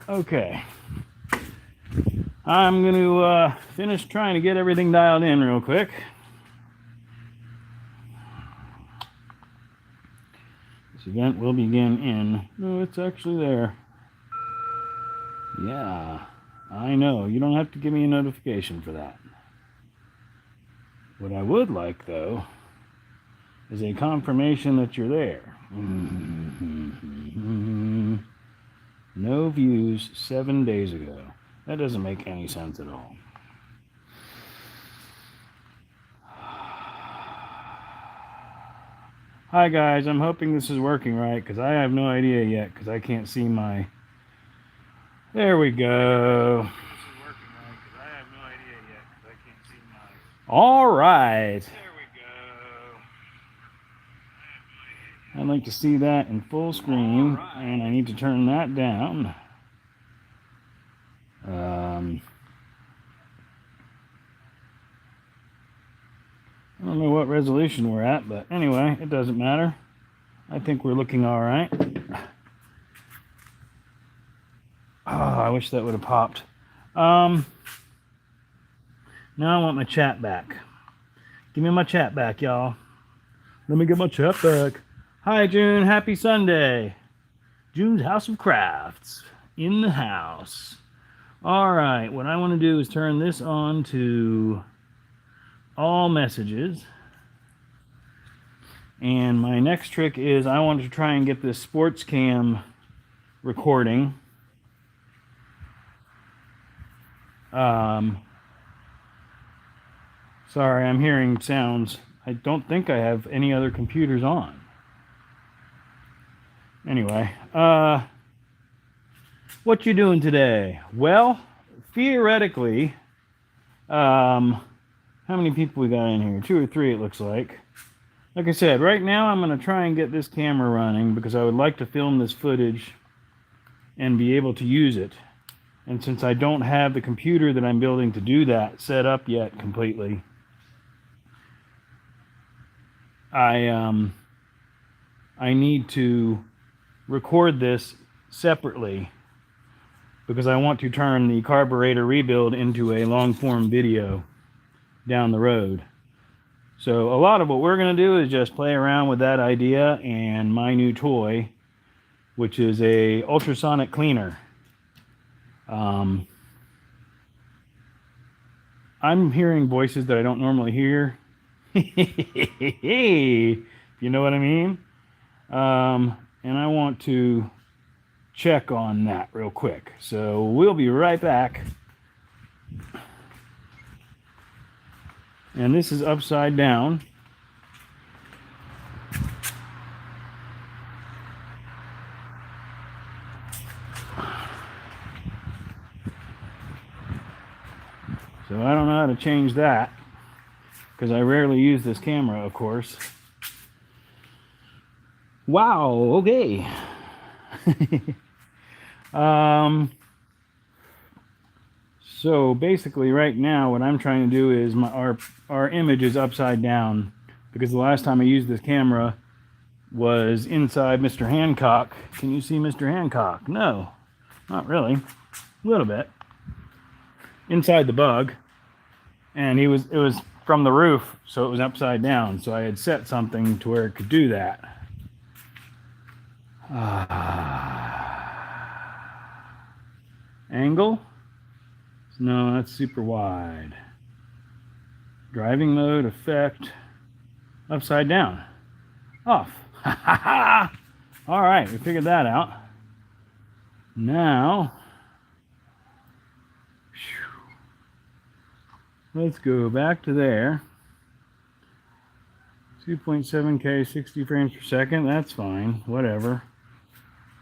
Okay. I'm going to finish trying to get everything dialed in real quick. This event will begin in... No, it's actually there. Yeah, I know. You don't have to give me a notification for that. What I would like, though, is a confirmation that you're there. No views 7 days ago. That doesn't make any sense at all. Hi guys, I'm hoping this is working right, because I have no idea yet, because I can't see my... There we go. All right. There we go. I'd like to see that in full screen, right. And I need to turn that down. I don't know what resolution we're at, but anyway, it doesn't matter. I think we're looking all right. Oh, I wish that would have popped. Now I want my chat back. Give me my chat back, y'all. Let me get my chat back. Hi, June. Happy Sunday. June's House of Crafts in the house. All right. What I want to do is turn this on to all messages. And my next trick is I want to try and get this sports cam recording. Sorry, I'm hearing sounds. I don't think I have any other computers on. Anyway, what you doing today? Well, theoretically, how many people we got in here? 2 or 3 it looks like. Like I said, right now I'm going to try and get this camera running because I would like to film this footage and be able to use it. And since I don't have the computer that I'm building to do that set up yet completely, I need to record this separately because I want to turn the carburetor rebuild into a long-form video down the road. So a lot of what we're going to do is just play around with that idea and my new toy, which is a ultrasonic cleaner. I'm hearing voices that I don't normally hear. Hey, you know what I mean? And I want to check on that real quick. So we'll be right back. And this is upside down. So I don't know how to change that because I rarely use this camera, of course. Wow, okay. So basically right now what I'm trying to do is our image is upside down because the last time I used this camera was inside Mr. Hancock. Can you see Mr. Hancock? No, not really. A little bit. Inside the bug. And it was from the roof, so it was upside down. So I had set something to where it could do that. Angle? No, that's super wide. Driving mode, effect, upside down. Off. All right, we figured that out. Now, let's go back to there. 2.7K, 60 frames per second. That's fine, whatever.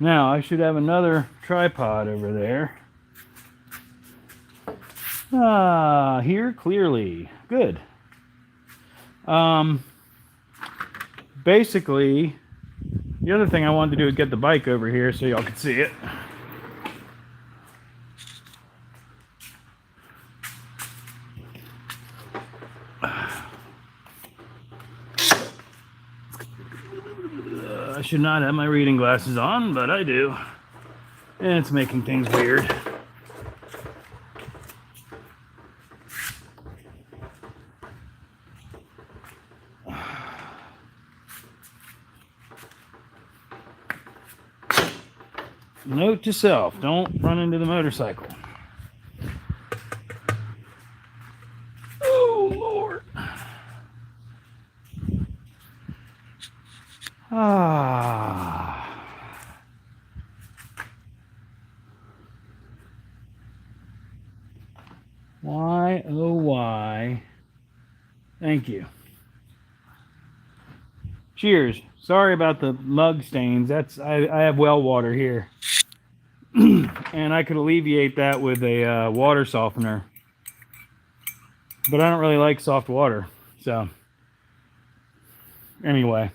Now, I should have another tripod over there. Here clearly. Good. Basically, the other thing I wanted to do is get the bike over here so y'all could see it. I should not have my reading glasses on, but I do. And it's making things weird. Note to self, don't run into the motorcycle. Oh, Lord. Why, oh, why? Thank you. Cheers. Sorry about the mug stains. I have well water here. And I could alleviate that with a water softener. But I don't really like soft water. So, anyway.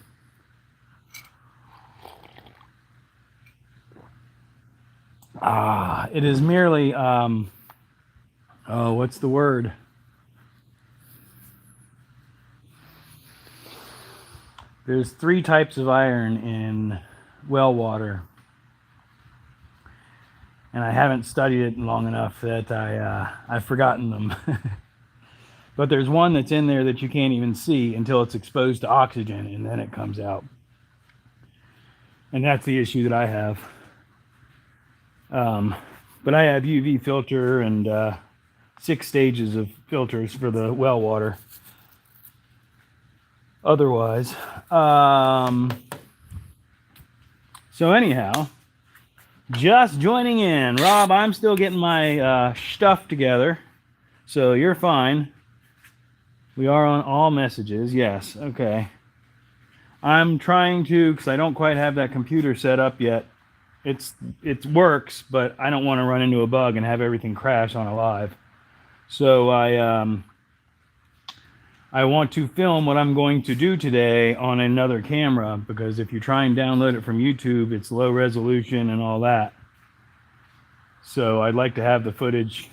It is merely, what's the word? There's 3 types of iron in well water. And I haven't studied it long enough that I've forgotten them. But there's one that's in there that you can't even see until it's exposed to oxygen, and then it comes out. And that's the issue that I have. But I have UV filter and 6 stages of filters for the well water. Otherwise, so anyhow, just joining in, Rob. I'm still getting my stuff together, so you're fine. We are on all messages. Yes, okay. I'm trying to, because I don't quite have that computer set up yet. It works, but I don't want to run into a bug and have everything crash on a live. So I want to film what I'm going to do today on another camera, because if you try and download it from YouTube, it's low resolution and all that. So I'd like to have the footage.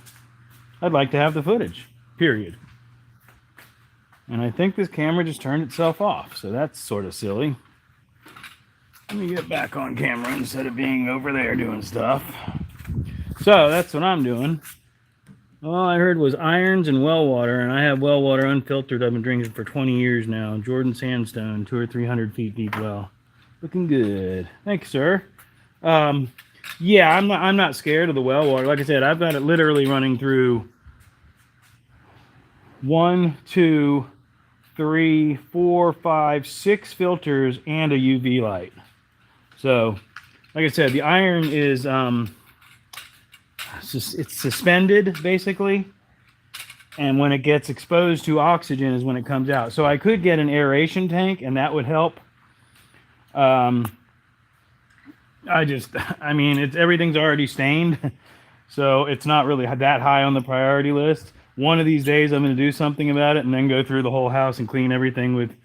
Period. And I think this camera just turned itself off, so that's sort of silly. Let me get back on camera instead of being over there doing stuff. So that's what I'm doing. All I heard was irons and well water, and I have well water unfiltered. I've been drinking for 20 years now. Jordan Sandstone, 200 or 300 feet deep well. Looking good. Thank you, sir. Yeah, I'm not scared of the well water. Like I said, I've got it literally running through 1, 2, 3, 4, 5, 6 filters and a UV light. So, like I said, the iron is it's suspended basically, and when it gets exposed to oxygen is when it comes out. So I could get an aeration tank, and that would help. I mean, everything's already stained, so it's not really that high on the priority list. One of these days I'm going to do something about it, and then go through the whole house and clean everything with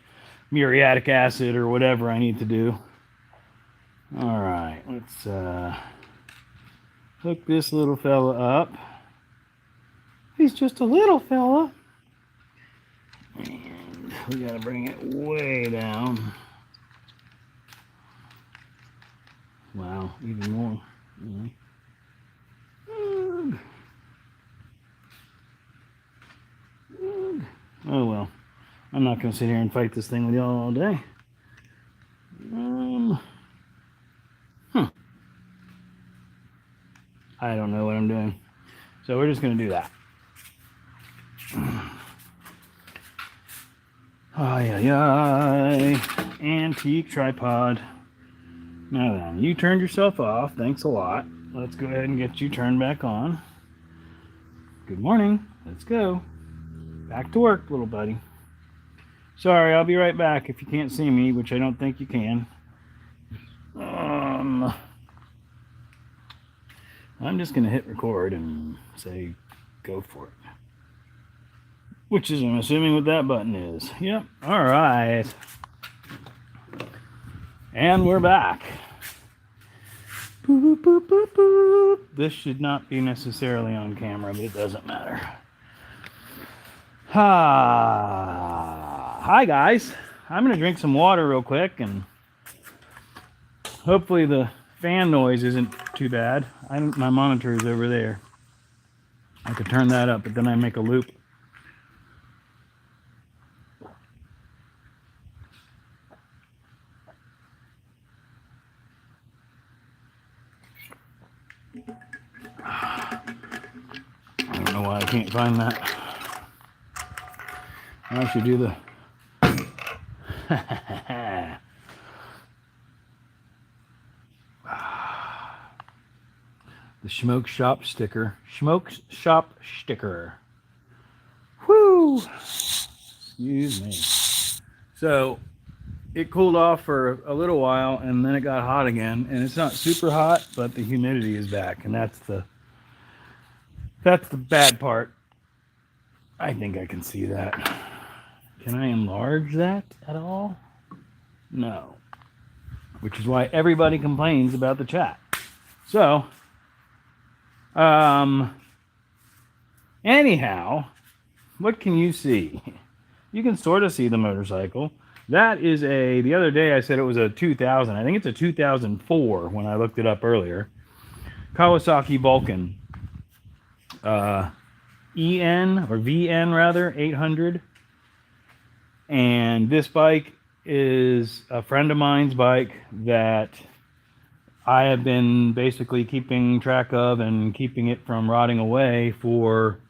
muriatic acid or whatever I need to do. All right, let's hook this little fella up. He's just a little fella. And we gotta bring it way down. Wow, even more. Oh well, I'm not gonna sit here and fight this thing with y'all all day. I don't know what I'm doing. So we're just going to do that. Antique tripod. Now then, you turned yourself off. Thanks a lot. Let's go ahead and get you turned back on. Good morning. Let's go. Back to work, little buddy. Sorry, I'll be right back if you can't see me, which I don't think you can. I'm just going to hit record and say go for it. Which is, I'm assuming, what that button is. Yep. All right. And we're back. Boop, boop, boop, boop. This should not be necessarily on camera, but it doesn't matter. Hi, guys. I'm going to drink some water real quick, and hopefully the fan noise isn't too bad. My monitor is over there. I could turn that up, but then I make a loop. I don't know why I can't find that. I should do the the smoke shop sticker. Smoke shop sticker. Whoo! Excuse me. So it cooled off for a little while and then it got hot again, and it's not super hot, but the humidity is back, and that's the bad part. I think I can see that. Can I enlarge that at all? No. Which is why everybody complains about the chat. So, anyhow, what can you see? You can sort of see the motorcycle. That is the other day I said it was a 2000. I think it's a 2004 when I looked it up earlier. Kawasaki Vulcan. EN, or VN rather, 800. And this bike is a friend of mine's bike that I have been basically keeping track of and keeping it from rotting away for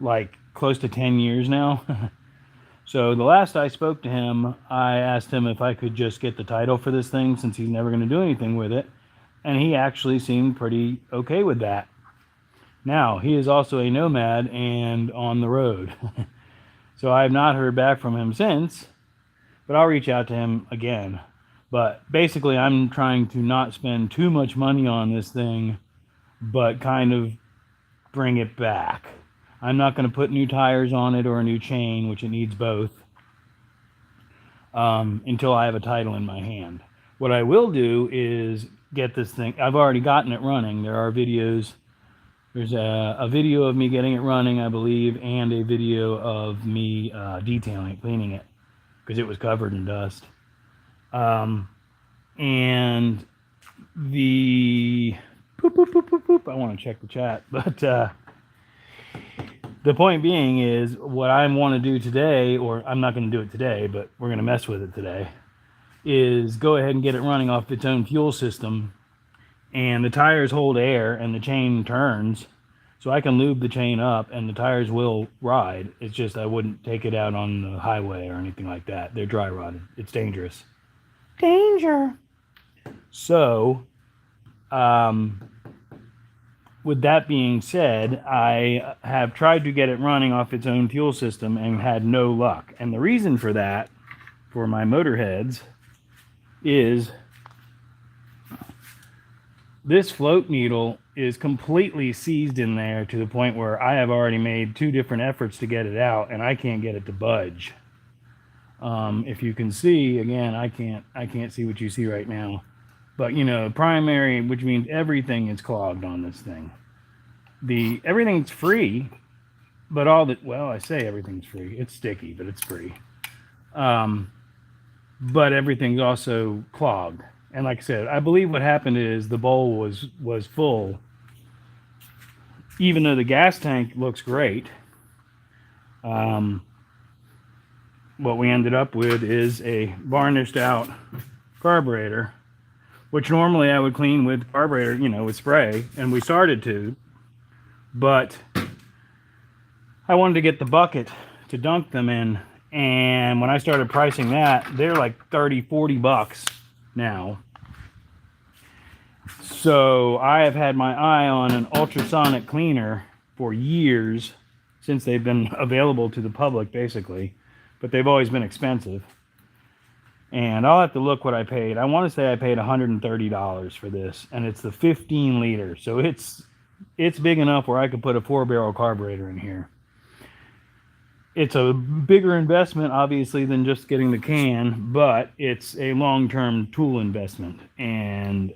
like close to 10 years now. So the last I spoke to him, I asked him if I could just get the title for this thing since he's never going to do anything with it. And he actually seemed pretty okay with that. Now, he is also a nomad and on the road. So I have not heard back from him since, but I'll reach out to him again. But basically, I'm trying to not spend too much money on this thing, but kind of bring it back. I'm not going to put new tires on it or a new chain, which it needs both, until I have a title in my hand. What I will do is get this thing. I've already gotten it running. There are videos. There's a video of me getting it running, I believe, and a video of me detailing it, cleaning it, because it was covered in dust. And the I want to check the chat, but the point being is what I want to do today, or I'm not going to do it today, but we're going to mess with it today, is go ahead and get it running off its own fuel system. And the tires hold air and the chain turns, so I can lube the chain up and the tires will ride. It's just I wouldn't take it out on the highway or anything like that. They're dry rotted. It's dangerous. Danger. So, with that being said, I have tried to get it running off its own fuel system and had no luck. And the reason for that, for my motorheads, is this float needle is completely seized in there to the point where I have already made 2 different efforts to get it out and I can't get it to budge. If you can see, again, I can't see what you see right now, but you know, primary, which means everything is clogged on this thing. Everything's free, but I say everything's free. It's sticky, but it's free. But everything's also clogged. And like I said, I believe what happened is the bowl was full. Even though the gas tank looks great, what we ended up with is a varnished out carburetor, which normally I would clean with carburetor, with spray, and we started to, but I wanted to get the bucket to dunk them in, and when I started pricing that, they're like 30-40 bucks now. So I have had my eye on an ultrasonic cleaner for years, since they've been available to the public basically, but they've always been expensive. And I'll have to look what I paid. I want to say I paid $130 for this, and it's the 15 liter, so it's big enough where I could put a 4-barrel carburetor in here. It's a bigger investment, obviously, than just getting the can, but it's a long-term tool investment. And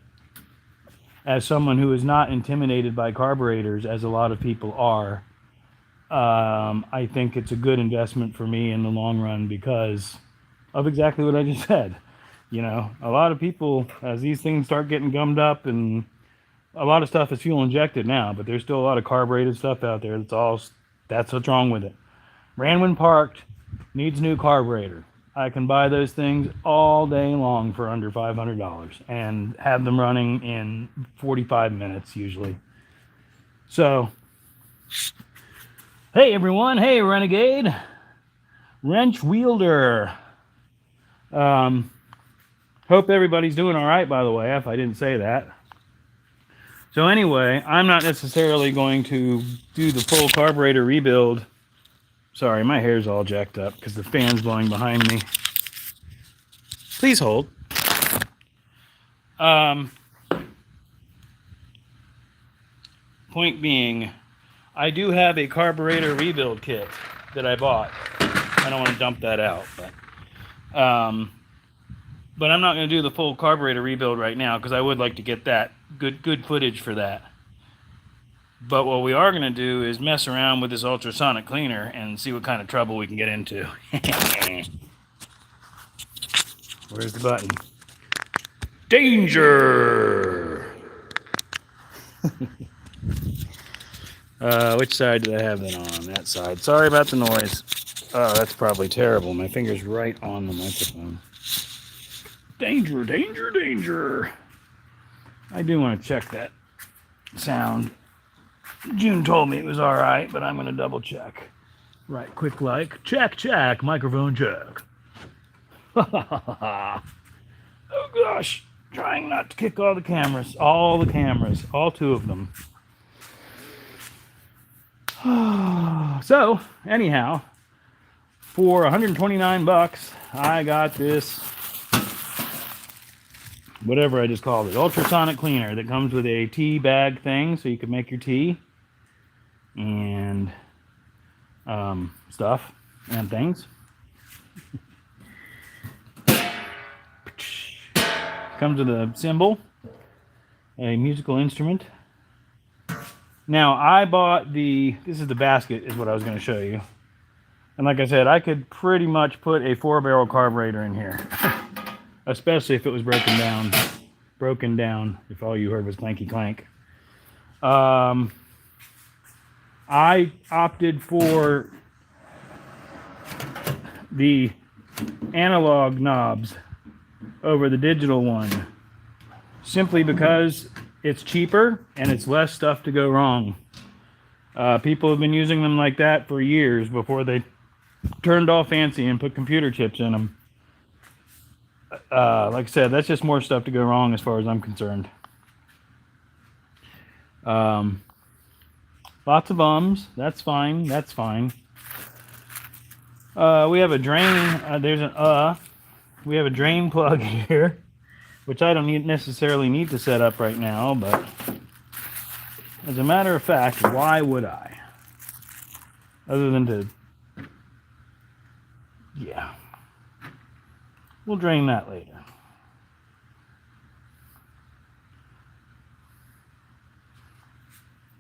as someone who is not intimidated by carburetors, as a lot of people are, I think it's a good investment for me in the long run because of exactly what I just said. You know, a lot of people, as these things start getting gummed up, and a lot of stuff is fuel injected now, but there's still a lot of carbureted stuff out there. That's what's wrong with it. Ran when parked, needs new carburetor. I can buy those things all day long for under $500 and have them running in 45 minutes usually. So, hey everyone, hey Renegade, Wrench Wielder. Hope everybody's doing all right, by the way, if I didn't say that. So anyway, I'm not necessarily going to do the full carburetor rebuild. Sorry, my hair's all jacked up because the fan's blowing behind me. Please hold. Point being, I do have a carburetor rebuild kit that I bought. I don't want to dump that out, but I'm not going to do the full carburetor rebuild right now because I would like to get that good footage for that. But what we are going to do is mess around with this ultrasonic cleaner and see what kind of trouble we can get into. Where's the button? Danger! Which side do I have it on? That side. Sorry about the noise. Oh, that's probably terrible. My finger's right on the microphone. Danger, danger, danger. I do want to check that sound. June told me it was all right, but I'm going to double check. Right, quick like. Check, microphone check. Oh gosh, trying not to kick all the cameras, all two of them. So, anyhow, for $129, I got this, whatever I just called it, ultrasonic cleaner that comes with a tea bag thing so you can make your tea and stuff and things. Comes with a cymbal, a musical instrument. Now, I bought this is the basket is what I was going to show you. And like I said, I could pretty much put a 4-barrel carburetor in here, especially if it was broken down, if all you heard was clanky clank. I opted for the analog knobs over the digital one simply because it's cheaper and it's less stuff to go wrong. People have been using them like that for years before they turned all fancy and put computer chips in them. Like I said, that's just more stuff to go wrong as far as I'm concerned. Lots of ums. That's fine. We have a drain. We have a drain plug here, which I don't necessarily need to set up right now, but as a matter of fact, why would I? Other than to, yeah. We'll drain that later.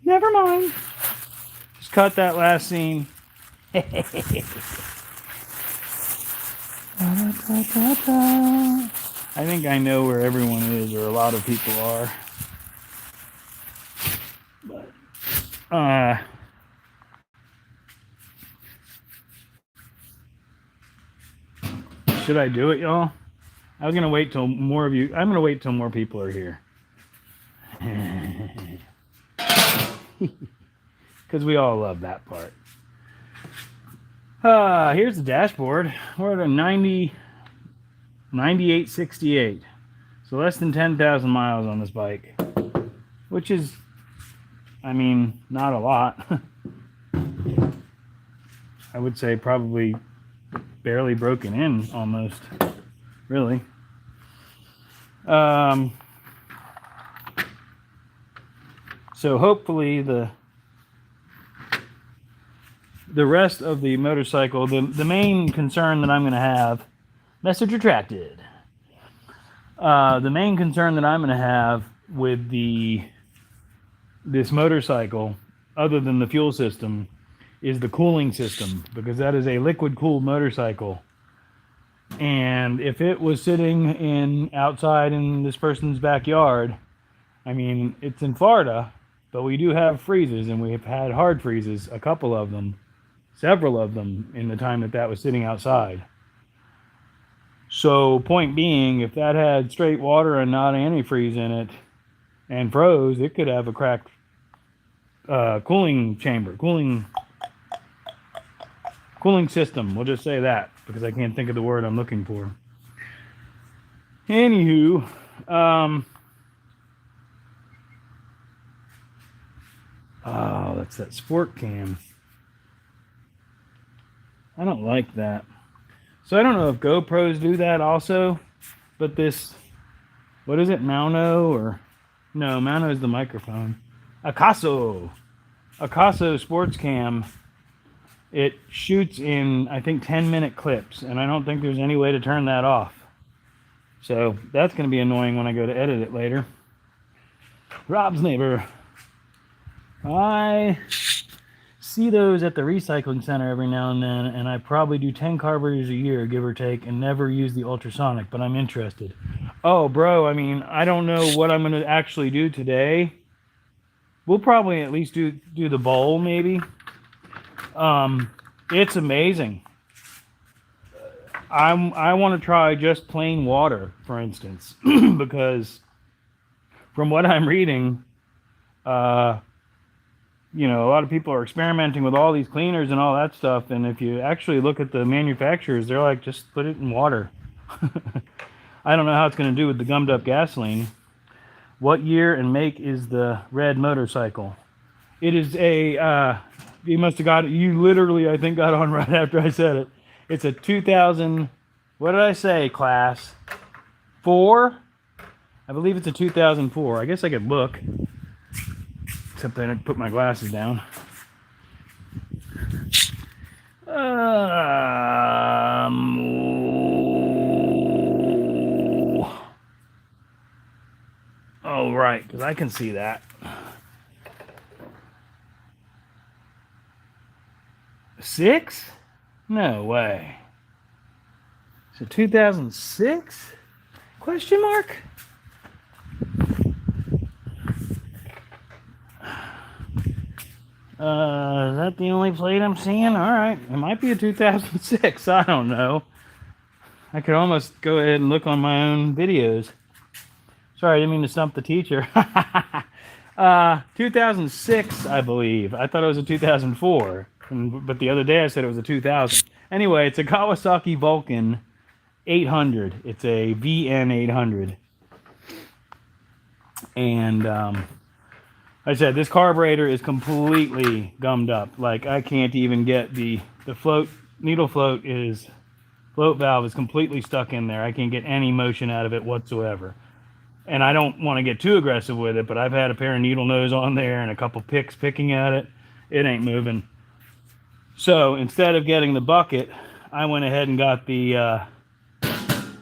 Never mind. Just cut that last scene. I think I know where everyone is, or a lot of people are. But, should I do it, y'all? I was gonna wait till more of you. I'm gonna wait till more people are here, because we all love that part. Here's the dashboard. We're at a 9868, so less than 10,000 miles on this bike, which is, I mean, not a lot. I would say probably barely broken in, almost, really. So hopefully the rest of the motorcycle, the main concern that I'm going to have, message retracted. The main concern that I'm going to have with this motorcycle, other than the fuel system, is the cooling system, because that is a liquid cooled motorcycle. And if it was sitting outside in this person's backyard, I mean, it's in Florida, but we do have freezes, and we have had hard freezes, a couple of them, several of them, in the time that that was sitting outside. So, point being, if that had straight water and not antifreeze in it and froze, it could have a cracked cooling chamber, cooling system. We'll just say that because I can't think of the word I'm looking for. Anywho, oh, that's that sport cam. I don't like that. So I don't know if GoPros do that also, but this, what is it, Mauno or, no, Mauno is the microphone. Akaso sports cam. It shoots in, I think, 10-minute clips, and I don't think there's any way to turn that off. So that's going to be annoying when I go to edit it later. Rob's neighbor. I see those at the recycling center every now and then, and I probably do 10 carburetors a year, give or take, and never use the ultrasonic, but I'm interested. Oh, bro, I mean, I don't know what I'm going to actually do today. We'll probably at least do the bowl, maybe. It's amazing. I want to try just plain water, for instance, because from what I'm reading, a lot of people are experimenting with all these cleaners and all that stuff, and if you actually look at the manufacturers, they're like, just put it in water. I don't know how it's going to do with the gummed up gasoline. What year and make is the red motorcycle? It is a, you must have got it, you literally, I think, got on right after I said it. It's a 2000, what did I say, class? 4? I believe it's a 2004. I guess I could look. Except I didn't put my glasses down. Oh, right, because I can see that. 6? No way. So 2006? Question mark? Is that the only plate I'm seeing? Alright, it might be a 2006, I don't know. I could almost go ahead and look on my own videos. Sorry, I didn't mean to stump the teacher. 2006, I believe. I thought it was a 2004, but the other day I said it was a 2000. Anyway, it's a Kawasaki Vulcan 800. It's a VN 800. And, like I said, this carburetor is completely gummed up. Like, I can't even get the float, needle float valve is completely stuck in there. I can't get any motion out of it whatsoever. And I don't want to get too aggressive with it, but I've had a pair of needle nose on there and a couple picks picking at it. It ain't moving. So instead of getting the bucket, I went ahead and got the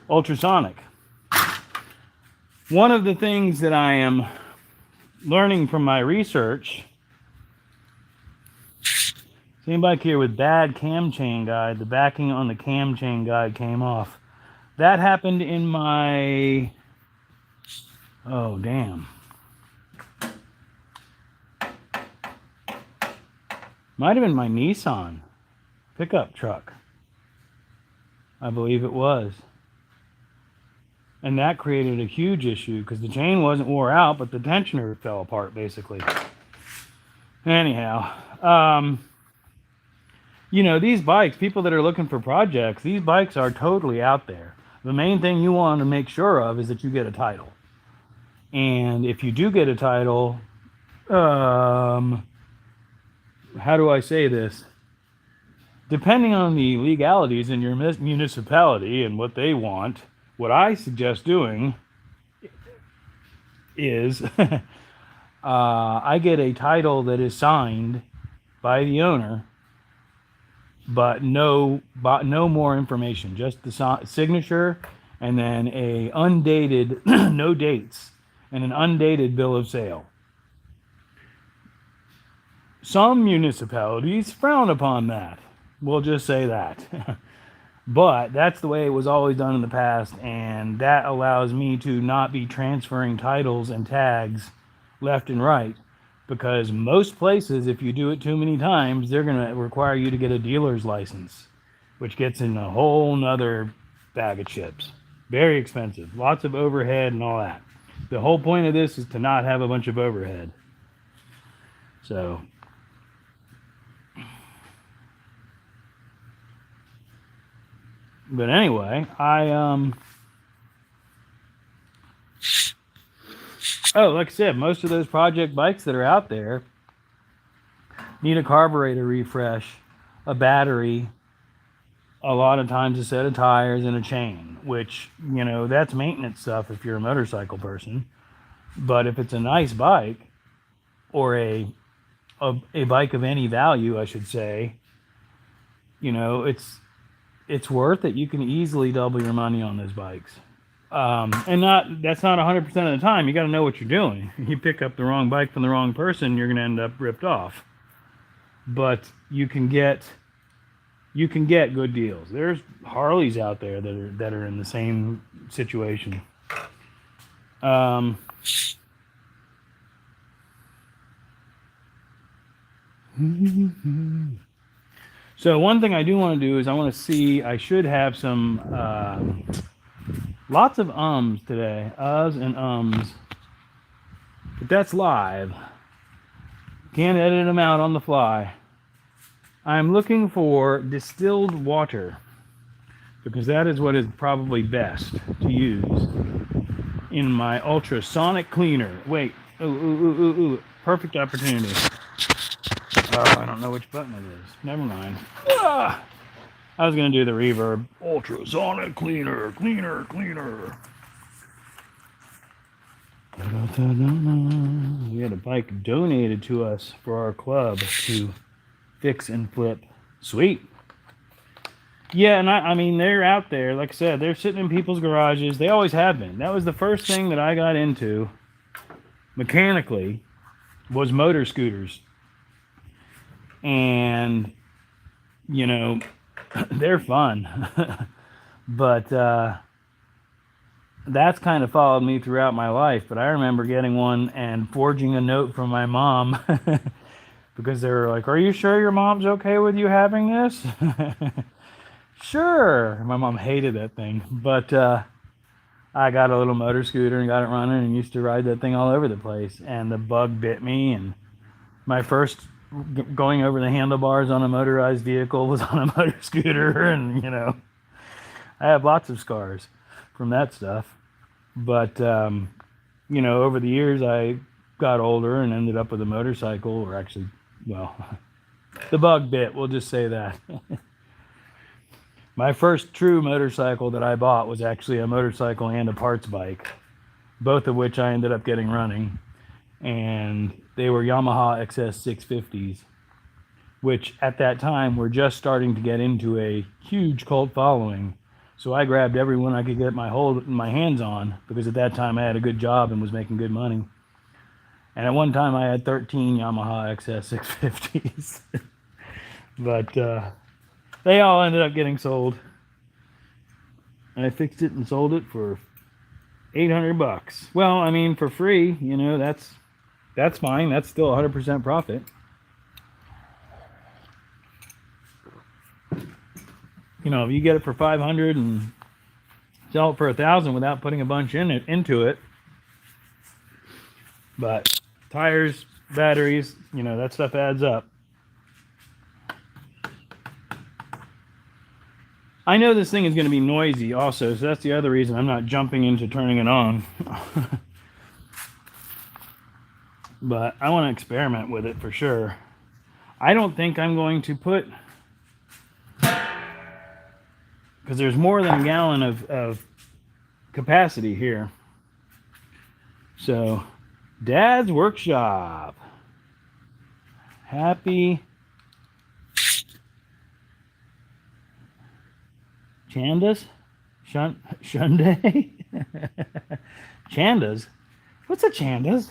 ultrasonic. One of the things that I am learning from my research, came back here with bad cam chain guide. The backing on the cam chain guide came off. That happened in my, oh damn, might have been my Nissan pickup truck. I believe it was. And that created a huge issue because the chain wasn't wore out, but the tensioner fell apart basically. Anyhow, these bikes, people that are looking for projects, these bikes are totally out there. The main thing you want to make sure of is that you get a title. And if you do get a title, how do I say this? Depending on the legalities in your municipality and what they want, what I suggest doing is I get a title that is signed by the owner, but no more information, just the signature and then a undated, no dates, and an undated bill of sale. Some municipalities frown upon that. We'll just say that. But that's the way it was always done in the past, and that allows me to not be transferring titles and tags left and right. Because most places, if you do it too many times, they're going to require you to get a dealer's license, which gets in a whole nother bag of chips. Very expensive. Lots of overhead and all that. The whole point of this is to not have a bunch of overhead. So, but anyway, oh, like I said, most of those project bikes that are out there need a carburetor refresh, a battery, a lot of times a set of tires and a chain, which, you know, that's maintenance stuff if you're a motorcycle person. But if it's a nice bike, or a bike of any value, I should say, you know, it's worth it. You can easily double your money on those bikes. And that's not 100% of the time. You got to know what you're doing. You pick up the wrong bike from the wrong person, you're going to end up ripped off. But you can get good deals. There's Harleys out there that are in the same situation. So one thing I do want to do is I want to see, I should have some lots of ums today, uhs and ums, but that's live. Can't edit them out on the fly. I'm looking for distilled water because that is what is probably best to use in my ultrasonic cleaner. Wait, ooh, perfect opportunity. Oh, I don't know which button it is. Never mind. I was going to do the reverb. Ultrasonic cleaner. We had a bike donated to us for our club to fix and flip. Sweet. Yeah, and I mean, they're out there. Like I said, they're sitting in people's garages. They always have been. That was the first thing that I got into mechanically, was motor scooters. And, you know, they're fun. But that's kind of followed me throughout my life. But I remember getting one and forging a note from my mom because they were like, "Are you sure your mom's okay with you having this?" Sure. My mom hated that thing. But I got a little motor scooter and got it running and used to ride that thing all over the place. And the bug bit me. And my first going over the handlebars on a motorized vehicle was on a motor scooter, and you know, I have lots of scars from that stuff. But you know, over the years I got older and ended up with a motorcycle, or actually, well, the bug bit, we'll just say that. My first true motorcycle that I bought was actually a motorcycle and a parts bike, both of which I ended up getting running. And they were Yamaha XS 650s, which at that time were just starting to get into a huge cult following. So I grabbed everyone I could get my hands on, because at that time I had a good job and was making good money. And at one time I had 13 Yamaha XS 650s. But they all ended up getting sold. And I fixed it and sold it for $800. Well, I mean, for free, you know, that's fine. That's still 100% profit. You know, if you get it for $500 and sell it for $1,000 without putting a bunch into it. But tires, batteries, you know, that stuff adds up. I know this thing is going to be noisy also, so that's the other reason I'm not jumping into turning it on. But I want to experiment with it for sure. I don't think I'm going to put, because there's more than a gallon of capacity here. So, Dad's Workshop. Happy Chandas? Shunday? Chandas? What's a Chandas?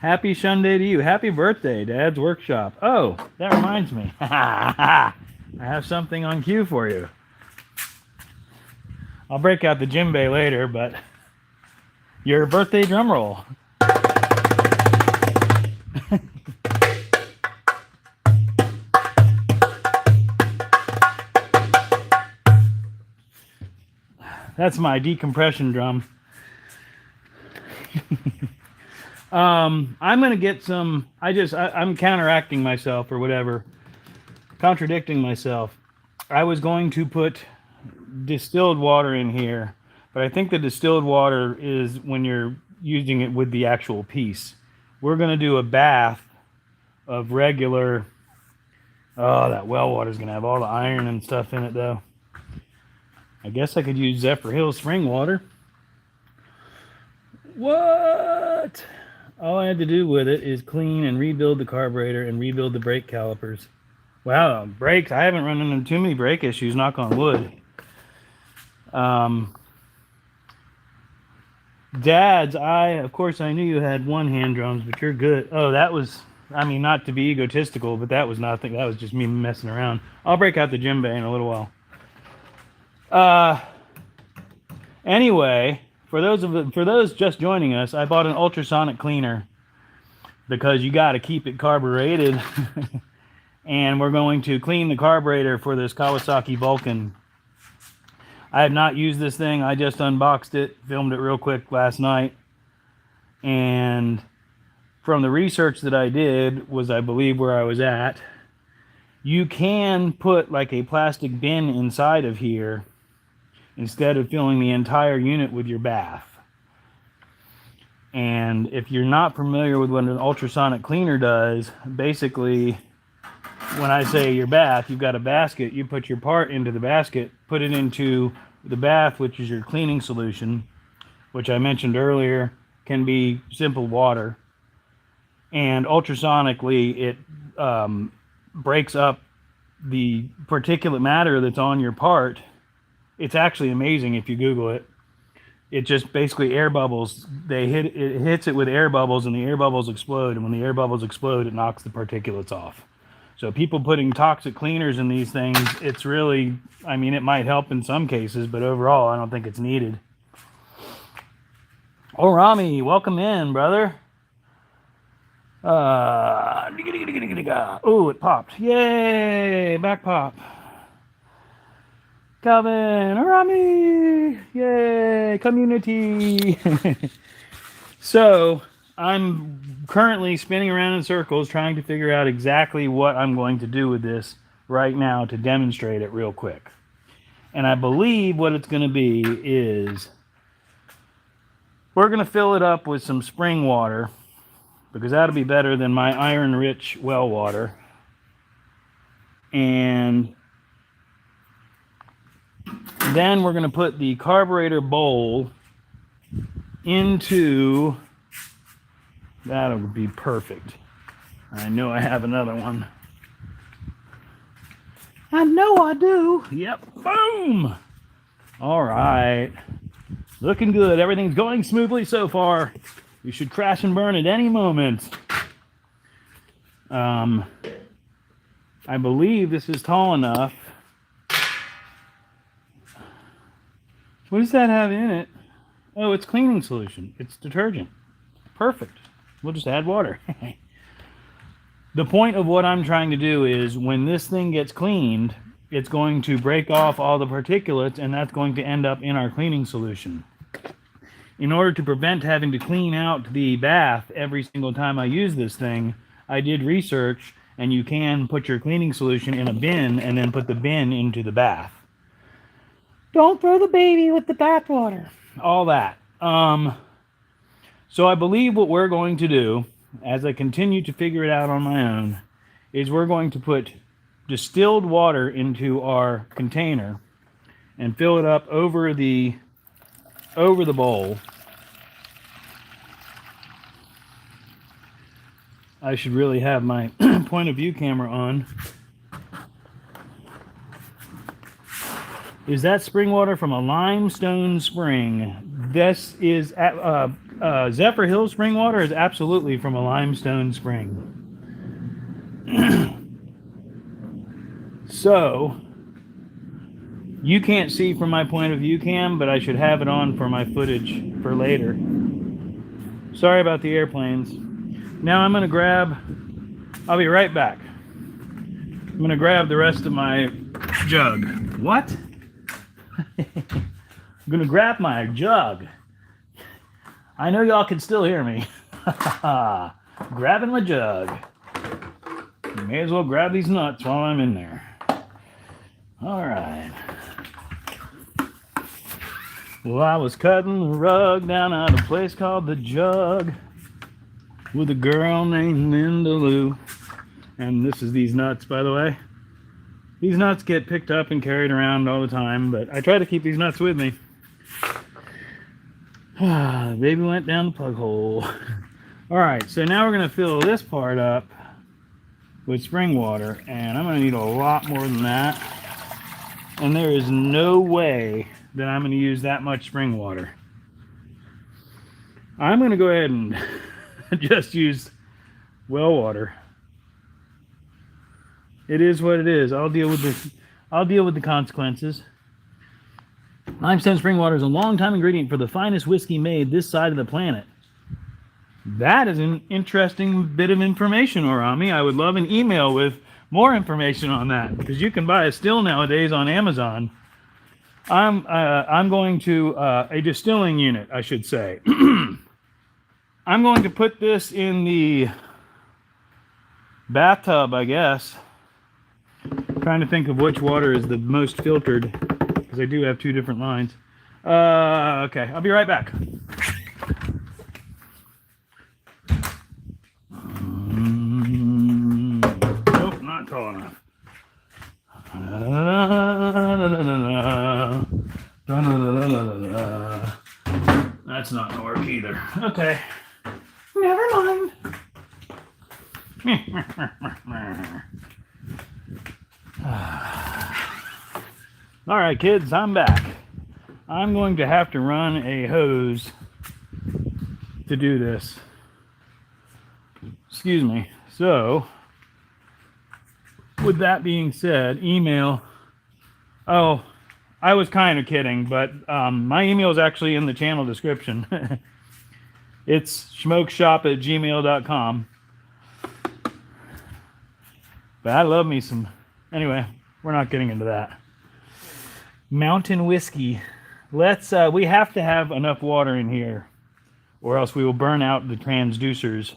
Happy Sunday to you. Happy birthday, Dad's Workshop. Oh, that reminds me. I have something on cue for you. I'll break out the djembe later, but your birthday drum roll. That's my decompression drum. I'm gonna get some. I'm counteracting myself or whatever, contradicting myself. I was going to put distilled water in here, but I think the distilled water is when you're using it with the actual piece. We're gonna do a bath of regular. Oh, that well water is gonna have all the iron and stuff in it, though. I guess I could use Zephyr Hill spring water. What? All I had to do with it is clean and rebuild the carburetor and rebuild the brake calipers. Wow, brakes. I haven't run into too many brake issues, knock on wood. Dads, of course I knew you had one hand drums, but you're good. Oh, that was, I mean, not to be egotistical, but that was nothing. That was just me messing around. I'll break out the djembe in a little while. Anyway, for those just joining us, I bought an ultrasonic cleaner because you got to keep it carbureted. And we're going to clean the carburetor for this Kawasaki Vulcan. I have not used this thing. I just unboxed it, filmed it real quick last night. And from the research that I did, was I believe where I was at, you can put like a plastic bin inside of here instead of filling the entire unit with your bath. And if you're not familiar with what an ultrasonic cleaner does, basically, when I say your bath, you've got a basket, you put your part into the basket, put it into the bath, which is your cleaning solution, which I mentioned earlier, can be simple water. And ultrasonically, it breaks up the particulate matter that's on your part. It's actually amazing if you Google it. It just basically air bubbles. It hits it with air bubbles, and the air bubbles explode. And when the air bubbles explode, it knocks the particulates off. So people putting toxic cleaners in these things, it's really, I mean, it might help in some cases, but overall, I don't think it's needed. Oh, Rami, welcome in, brother. Oh, it popped. Yay, back pop. Calvin, Rami, yay, community. So I'm currently spinning around in circles trying to figure out exactly what I'm going to do with this right now to demonstrate it real quick. And I believe what it's going to be is we're going to fill it up with some spring water, because that'll be better than my iron-rich well water. And then we're going to put the carburetor bowl into, that'll be perfect. I know I have another one. I know I do. Yep. Boom. All right. Looking good. Everything's going smoothly so far. You should crash and burn at any moment. I believe this is tall enough. What does that have in it? Oh, it's cleaning solution. It's detergent. Perfect. We'll just add water. The point of what I'm trying to do is when this thing gets cleaned, it's going to break off all the particulates, and that's going to end up in our cleaning solution. In order to prevent having to clean out the bath every single time I use this thing, I did research, and you can put your cleaning solution in a bin and then put the bin into the bath. Don't throw the baby with the bathwater. All that. So I believe what we're going to do, as I continue to figure it out on my own, is we're going to put distilled water into our container and fill it up over the bowl. I should really have my point of view camera on. Is that spring water from a limestone spring? This is Zephyr Hill spring water is absolutely from a limestone spring. So You can't see from my point of view cam, but I should have it on for my footage for later. Sorry about the airplanes. Now I'm gonna grab, I'll be right back. I'm gonna grab the rest of my jug. What? I'm gonna grab my jug. I know y'all can still hear me. Grabbing my jug. May as well grab these nuts while I'm in there. All right. Well, I was cutting the rug down at a place called The Jug with a girl named Linda Lou. And this is these nuts, by the way. These nuts get picked up and carried around all the time, but I try to keep these nuts with me. The baby went down the plug hole. All right, so now we're gonna fill this part up with spring water, and I'm gonna need a lot more than that. And there is no way that I'm gonna use that much spring water. I'm gonna go ahead and just use well water. It is what it is. I'll deal with this. I'll deal with the consequences. Limestone spring water is a long-time ingredient for the finest whiskey made this side of the planet. That is an interesting bit of information, Orami. I would love an email with more information on that, because you can buy a still nowadays on Amazon. I'm going to a distilling unit, I should say. I'm going to put this in the bathtub, I guess. Trying to think of which water is the most filtered, because I do have two different lines. Okay, I'll be right back. Nope, not tall enough. That's not gonna work either. Okay, never mind. All right, kids, I'm back. I'm going to have to run a hose to do this. Excuse me. So, with that being said, email. Oh, I was kind of kidding, but my email is actually in the channel description. It's smokeshop@gmail.com. But I love me some. Anyway, we're not getting into that. Mountain whiskey. Let's. We have to have enough water in here, or else we will burn out the transducers.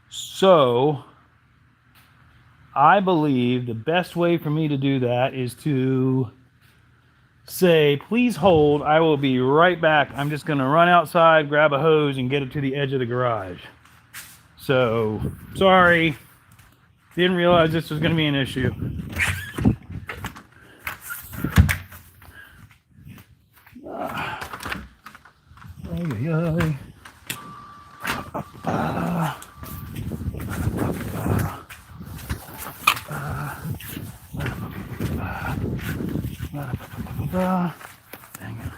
So I believe the best way for me to do that is to say, please hold, I will be right back. I'm just going to run outside, grab a hose, and get it to the edge of the garage. So, sorry. Didn't realize this was going to be an issue. Dang it.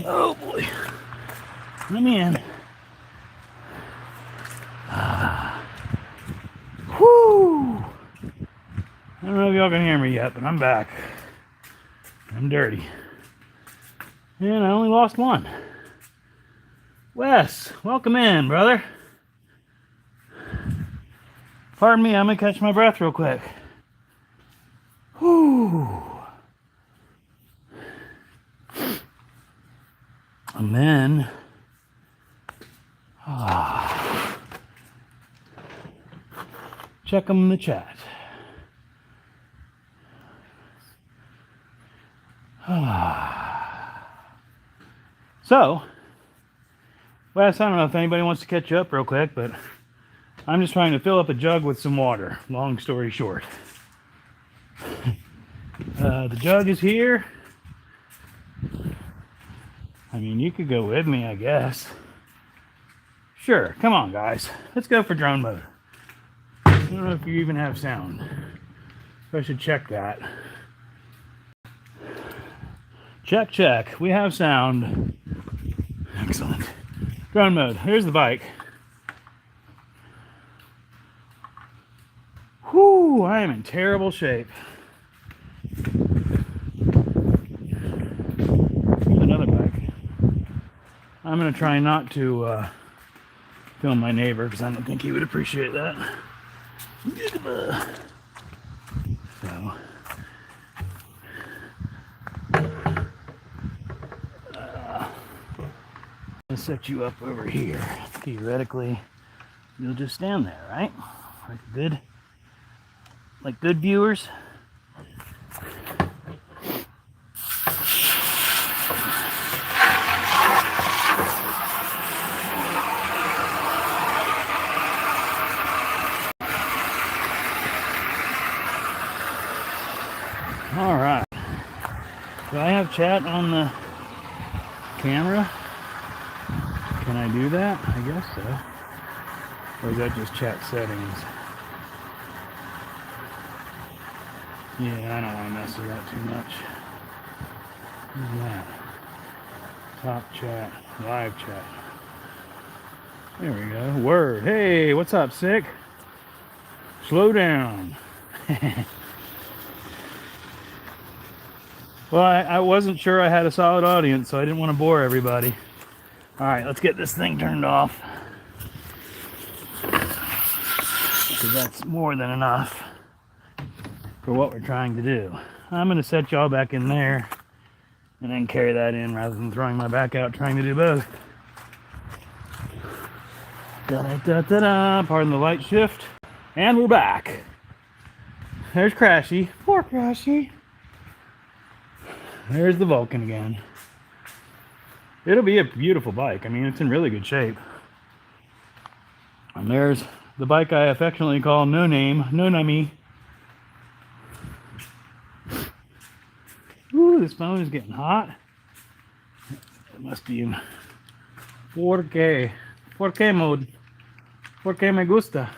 Oh boy. Let me in. Whoo! I don't know if y'all can hear me yet, but I'm back. I'm dirty. And I only lost one. Wes, welcome in, brother. Pardon me, I'm gonna catch my breath real quick. Whoo! And then, check them in the chat. So, Wes, I don't know if anybody wants to catch you up real quick, but I'm just trying to fill up a jug with some water. Long story short. The jug is here. I mean, you could go with me, I guess. Sure, come on, guys. Let's go for drone mode. I don't know if you even have sound. So I should check that. Check, check. We have sound. Excellent. Drone mode. Here's the bike. Whew, I am in terrible shape. Here's another bike. I'm going to try not to film my neighbor because I don't think he would appreciate that. So, I'll set you up over here. Theoretically, you'll just stand there, right? Like good viewers. All right. Do I have chat on the camera? Can I do that? I guess so. Or is that just chat settings? Yeah, I don't want to mess with that too much. Who's that? Top chat, live chat. There we go. Word. Hey, what's up, Sick? Slow down. Well, I wasn't sure I had a solid audience, so I didn't want to bore everybody. All right, let's get this thing turned off. Because that's more than enough for what we're trying to do. I'm going to set y'all back in there and then carry that in rather than throwing my back out trying to do both. Da-da-da-da-da. Pardon the light shift. And we're back. There's Crashy. Poor Crashy. There's the Vulcan again. It'll be a beautiful bike. I mean, it's in really good shape. And there's the bike I affectionately call No Name, No Nummy. Ooh, this phone is getting hot. It must be in 4K. 4K mode. 4K me gusta.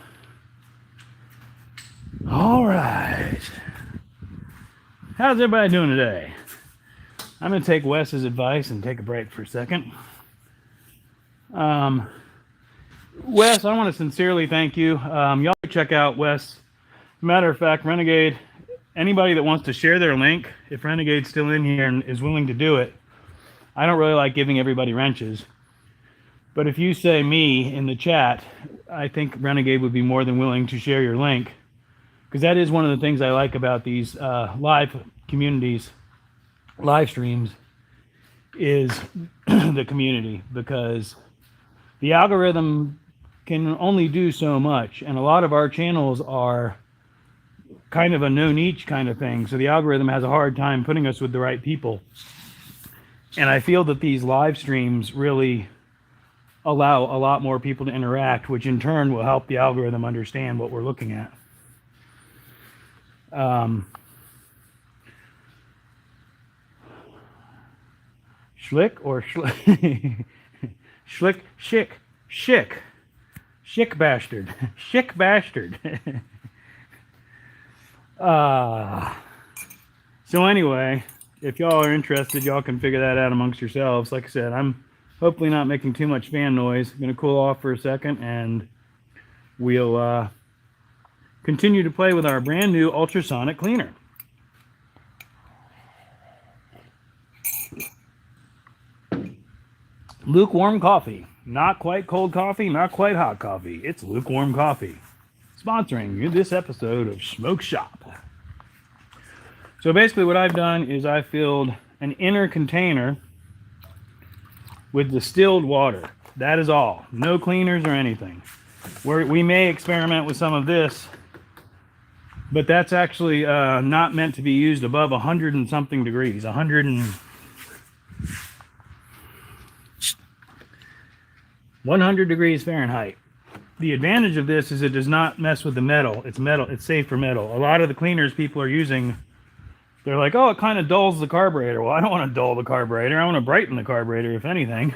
All right. How's everybody doing today? I'm going to take Wes's advice and take a break for a second. Wes, I want to sincerely thank you. Y'all check out Wes. Matter of fact, Renegade, anybody that wants to share their link, if Renegade's still in here and is willing to do it, I don't really like giving everybody wrenches. But if you say me in the chat, I think Renegade would be more than willing to share your link. Because that is one of the things I like about these live communities, live streams, is the community. Because the algorithm can only do so much. And a lot of our channels are kind of a no niche kind of thing. So the algorithm has a hard time putting us with the right people. And I feel that these live streams really allow a lot more people to interact, which in turn will help the algorithm understand what we're looking at. Schlick or schlick? Schlick, Schick bastard. Schick bastard. So anyway, if y'all are interested, y'all can figure that out amongst yourselves. Like I said, I'm hopefully not making too much fan noise. I'm going to cool off for a second, and we'll continue to play with our brand new ultrasonic cleaner. Lukewarm coffee. Not quite cold coffee, not quite hot coffee. It's lukewarm coffee. Sponsoring this episode of Smoke Shop. So basically what I've done is I filled an inner container with distilled water. That is all. No cleaners or anything. We may experiment with some of this, but that's actually not meant to be used above 100 and something degrees. 100 degrees Fahrenheit. The advantage of this is it does not mess with the metal. It's metal. It's safe for metal. A lot of the cleaners people are using, they're like, oh, it kind of dulls the carburetor. Well, I don't want to dull the carburetor. I want to brighten the carburetor, if anything.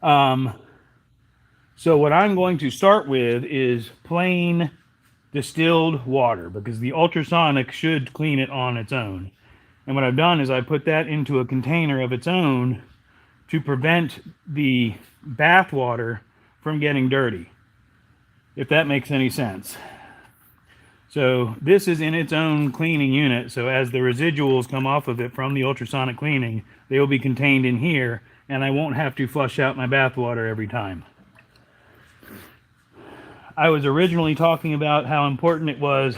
So what I'm going to start with is plain distilled water, because the ultrasonic should clean it on its own. And what I've done is I put that into a container of its own to prevent the bath water from getting dirty, if that makes any sense. So this is in its own cleaning unit, so as the residuals come off of it from the ultrasonic cleaning, they will be contained in here, and I won't have to flush out my bath water every time. I was originally talking about how important it was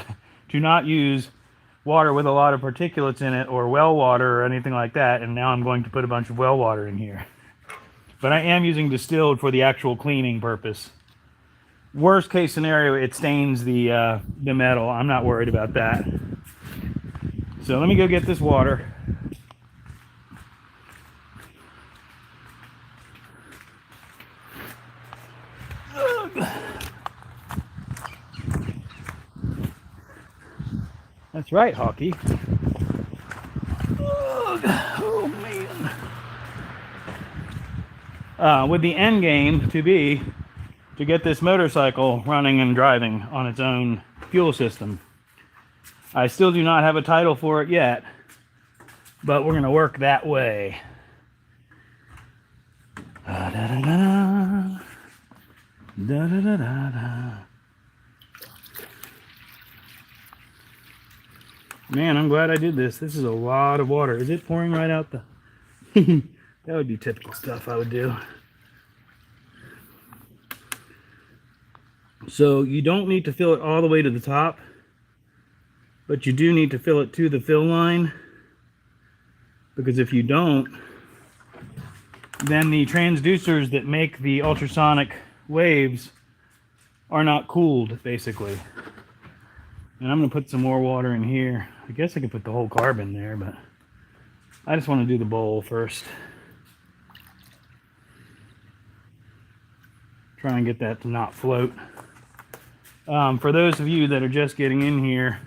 to not use water with a lot of particulates in it, or well water or anything like that, and now I'm going to put a bunch of well water in here. But I am using distilled for the actual cleaning purpose. Worst case scenario, it stains the metal. I'm not worried about that. So let me go get this water. That's right, Hockey. Oh, man. With the end game to be to get this motorcycle running and driving on its own fuel system. I still do not have a title for it yet, but we're going to work that way. Da, da, da, da. Da, da, da, da, da. Man, I'm glad I did this. This is a lot of water. Is it pouring right out the... That would be typical stuff I would do. So you don't need to fill it all the way to the top, but you do need to fill it to the fill line, because if you don't, then the transducers that make the ultrasonic waves are not cooled, basically. And I'm going to put some more water in here. I guess I could put the whole carb in there, but I just want to do the bowl first. Try and get that to not float. For those of you that are just getting in here,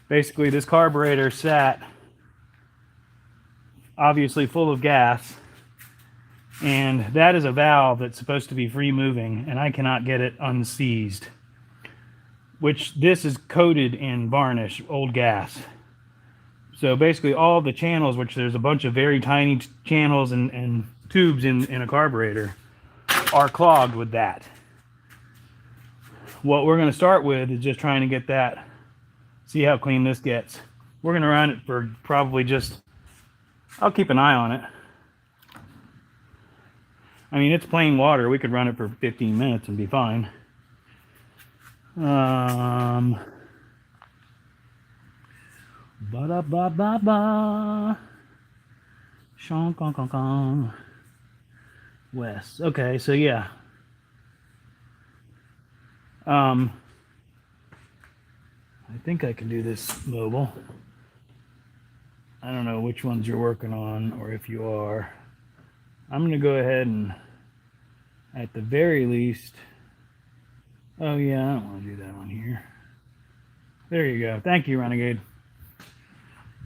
basically this carburetor sat obviously full of gas, and that is a valve that's supposed to be free moving, and I cannot get it unseized, which this is coated in varnish, old gas. So basically all the channels, which there's a bunch of very tiny channels and tubes in a carburetor, are clogged with that. What we're going to start with is just trying to get that, see how clean this gets. We're going to run it for probably just, I'll keep an eye on it. I mean, it's plain water. We could run it for 15 minutes and be fine. Ba-da-ba-ba-ba. Shong-kong-kong-kong. West. Okay, so yeah. I think I can do this mobile. I don't know which ones you're working on, or if you are. I'm going to go ahead and, at the very least, oh yeah, I don't want to do that one here. There you go. Thank you, Renegade.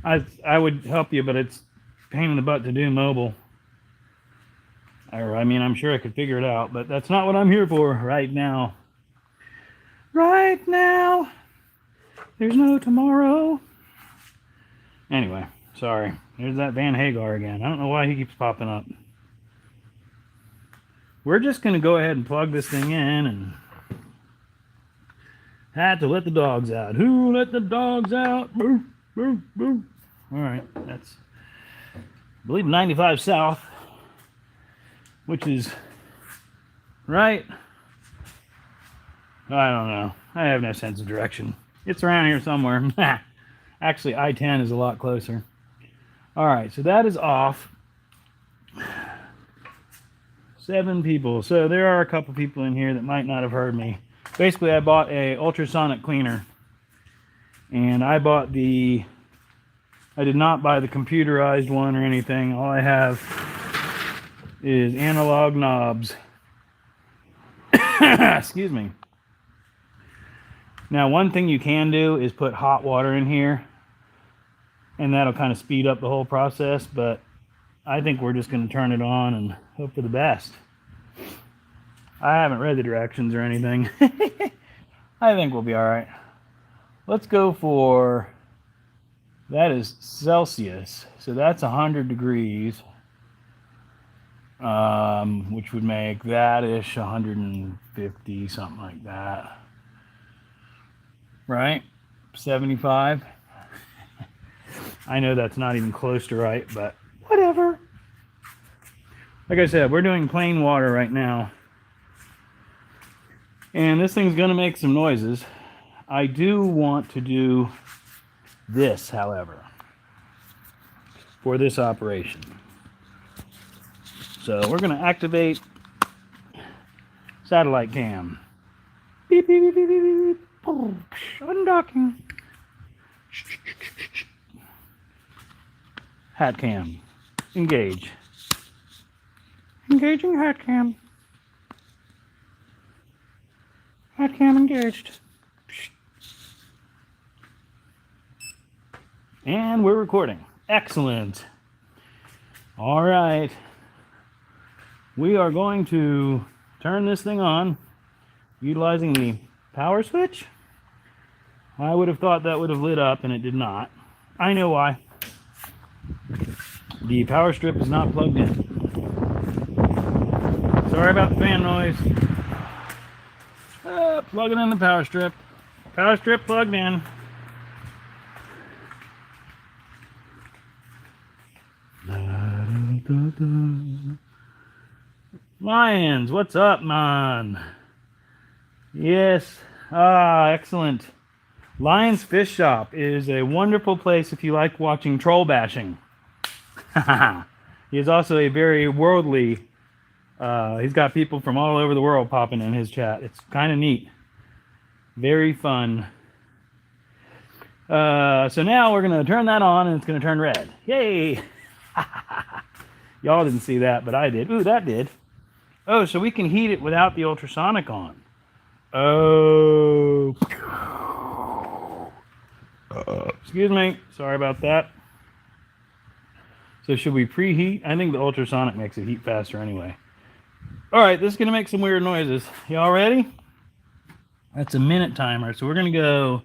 I would help you, but it's a pain in the butt to do mobile. Or, I mean, I'm sure I could figure it out, but that's not what I'm here for right now. Right now. There's no tomorrow. Anyway, Sorry. There's that Van Hagar again. I don't know why he keeps popping up. We're just going to go ahead and plug this thing in and had to let the dogs out. Who let the dogs out? Boo, boo, boo. All right. That's, I believe, 95 South, which is right. I don't know. I have no sense of direction. It's around here somewhere. Actually, I-10 is a lot closer. All right, so that is off. 7 people. So there are a couple people in here that might not have heard me. Basically, I bought a ultrasonic cleaner. And I bought the... I did not buy the computerized one or anything. All I have is analog knobs. Excuse me. Now, one thing you can do is put hot water in here, and that'll kind of speed up the whole process, but I think we're just going to turn it on and hope for the best. I haven't read the directions or anything. I think we'll be all right. Let's go for, that is Celsius, so that's 100 degrees, which would make that-ish 150, something like that. Right? 75. I know that's not even close to right, but whatever. Like I said, we're doing plain water right now. And this thing's going to make some noises. I do want to do this, however, for this operation. So we're going to activate satellite cam. Beep, beep, beep, beep, beep, beep. Undocking. Hat cam. Engage. Engaging hat cam. Hat cam engaged. And we're recording. Excellent. All right. We are going to turn this thing on utilizing the power switch. I would have thought that would have lit up, and it did not. I know why. The power strip is not plugged in. Sorry about the fan noise. Plugging in the power strip. Power strip plugged in. Lions, what's up, man? Yes. Excellent. Lions Fish Shop is a wonderful place if you like watching troll bashing. He is also a very worldly, he's got people from all over the world popping in his chat. It's kind of neat. Very fun. So now we're going to turn that on and it's going to turn red. Yay! Y'all didn't see that, but I did. Ooh, that did. Oh, so we can heat it without the ultrasonic on. Oh. Excuse me. Sorry about that. So should we preheat? I think the ultrasonic makes it heat faster anyway. All right, this is going to make some weird noises. Y'all ready? That's a minute timer, so we're going to go...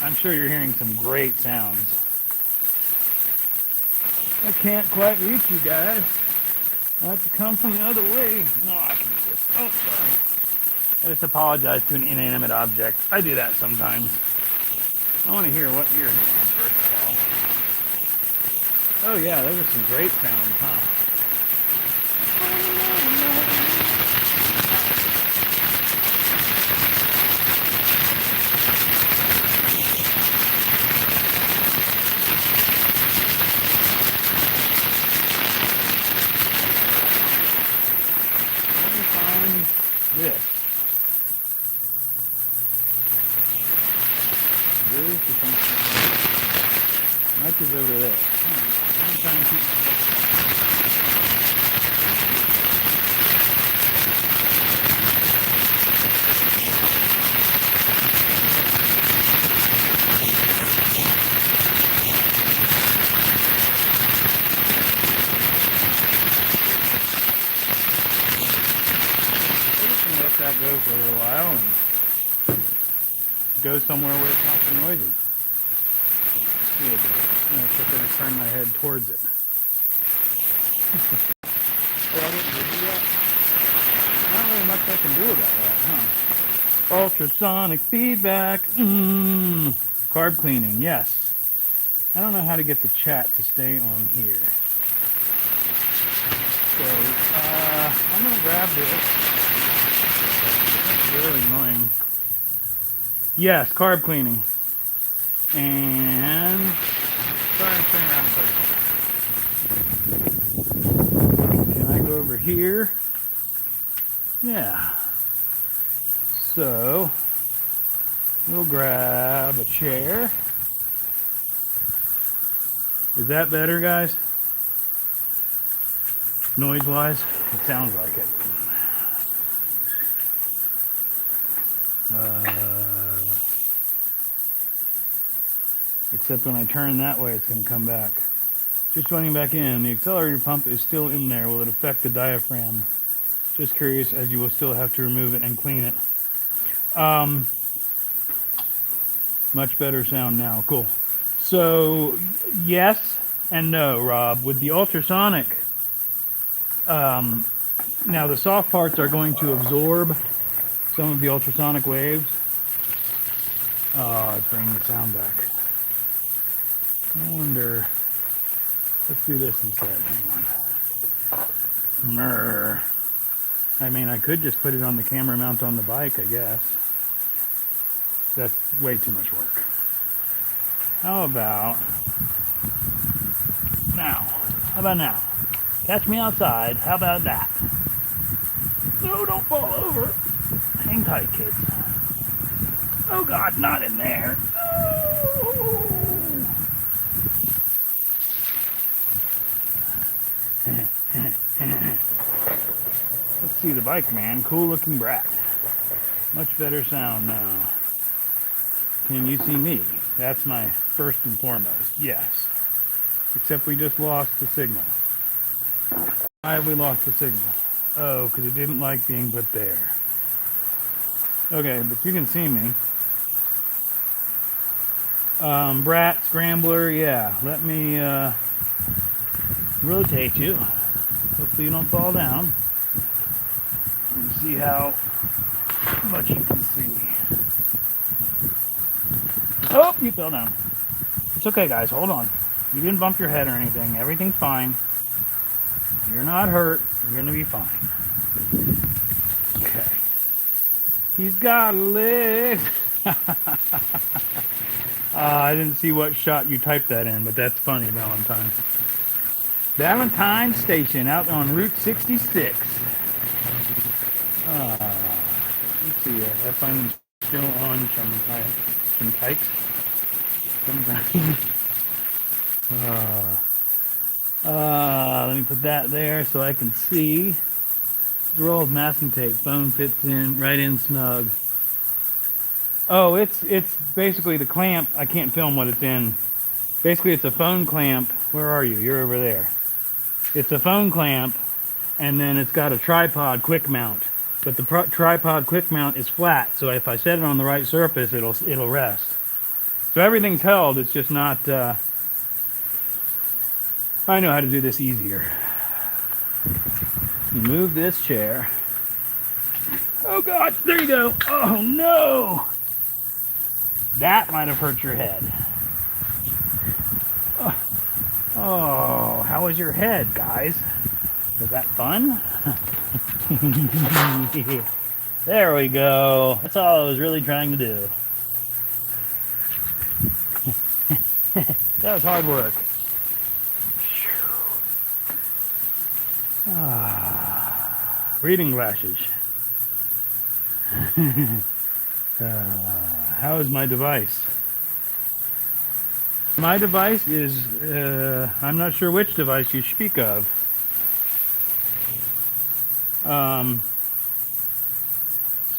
I'm sure you're hearing some great sounds. I can't quite reach you guys. I have to come from the other way. No, I can do this. Oh, sorry. I just apologize to an inanimate object. I do that sometimes. I want to hear what you're hearing, first of all. Oh, yeah, those are some great sounds, huh? try and keep my head. Let that go for a little while and go somewhere where it's not so noisy. I'm going to turn my head towards it. Well, I didn't do that. Not really much I can do about that, huh? Ultrasonic feedback. Carb cleaning, yes. I don't know how to get the chat to stay on here. So, I'm going to grab this. Really annoying. Yes, carb cleaning. And sorry, I'm spinning around in circles. Can I go over here? Yeah. So we'll grab a chair. Is that better, guys? Noise-wise? It sounds like it. Except when I turn that way, it's going to come back. Just joining back in, the accelerator pump is still in there. Will it affect the diaphragm? Just curious, as you will still have to remove it and clean it. Much better sound now. Cool. So, yes and no, Rob. With the ultrasonic, now the soft parts are going to absorb some of the ultrasonic waves. Oh, it's bringing the sound back. I wonder. Let's do this instead. Hang on. I mean, I could just put it on the camera mount on the bike, I guess. That's way too much work. How about now? How about now? Catch me outside. How about that? No, don't fall over. Hang tight, kids. Oh God, not in there. Oh. Let's see the bike, man. Cool looking brat. Much better sound now. Can you see me? That's my first and foremost. Yes. Except we just lost the signal. Why have we lost the signal? Oh, because it didn't like being put there. Okay, but you can see me. Brat, scrambler, yeah. Let me rotate you. Hopefully you don't fall down. And see how much you can see. Oh, you fell down. It's okay, guys. Hold on. You didn't bump your head or anything. Everything's fine. You're not hurt. You're going to be fine. Okay. He's got a leg. I didn't see what shot you typed that in, but that's funny, Valentine. Valentine Station out on Route 66. Let's see. I find them still on some pikes. Let me put that there so I can see. The roll of masking tape. Phone fits in right in snug. Oh, it's basically the clamp. I can't film what it's in. Basically, it's a phone clamp. Where are you? You're over there. It's a phone clamp, and then it's got a tripod quick mount. But the tripod quick mount is flat, so if I set it on the right surface, it'll rest. So everything's held. It's just not. I know how to do this easier. You move this chair. Oh God! There you go. Oh no! That might have hurt your head. Oh, how was your head, guys? Was that fun? There we go. That's all I was really trying to do. That was hard work. Reading glasses. How is my device? My device is, I'm not sure which device you speak of.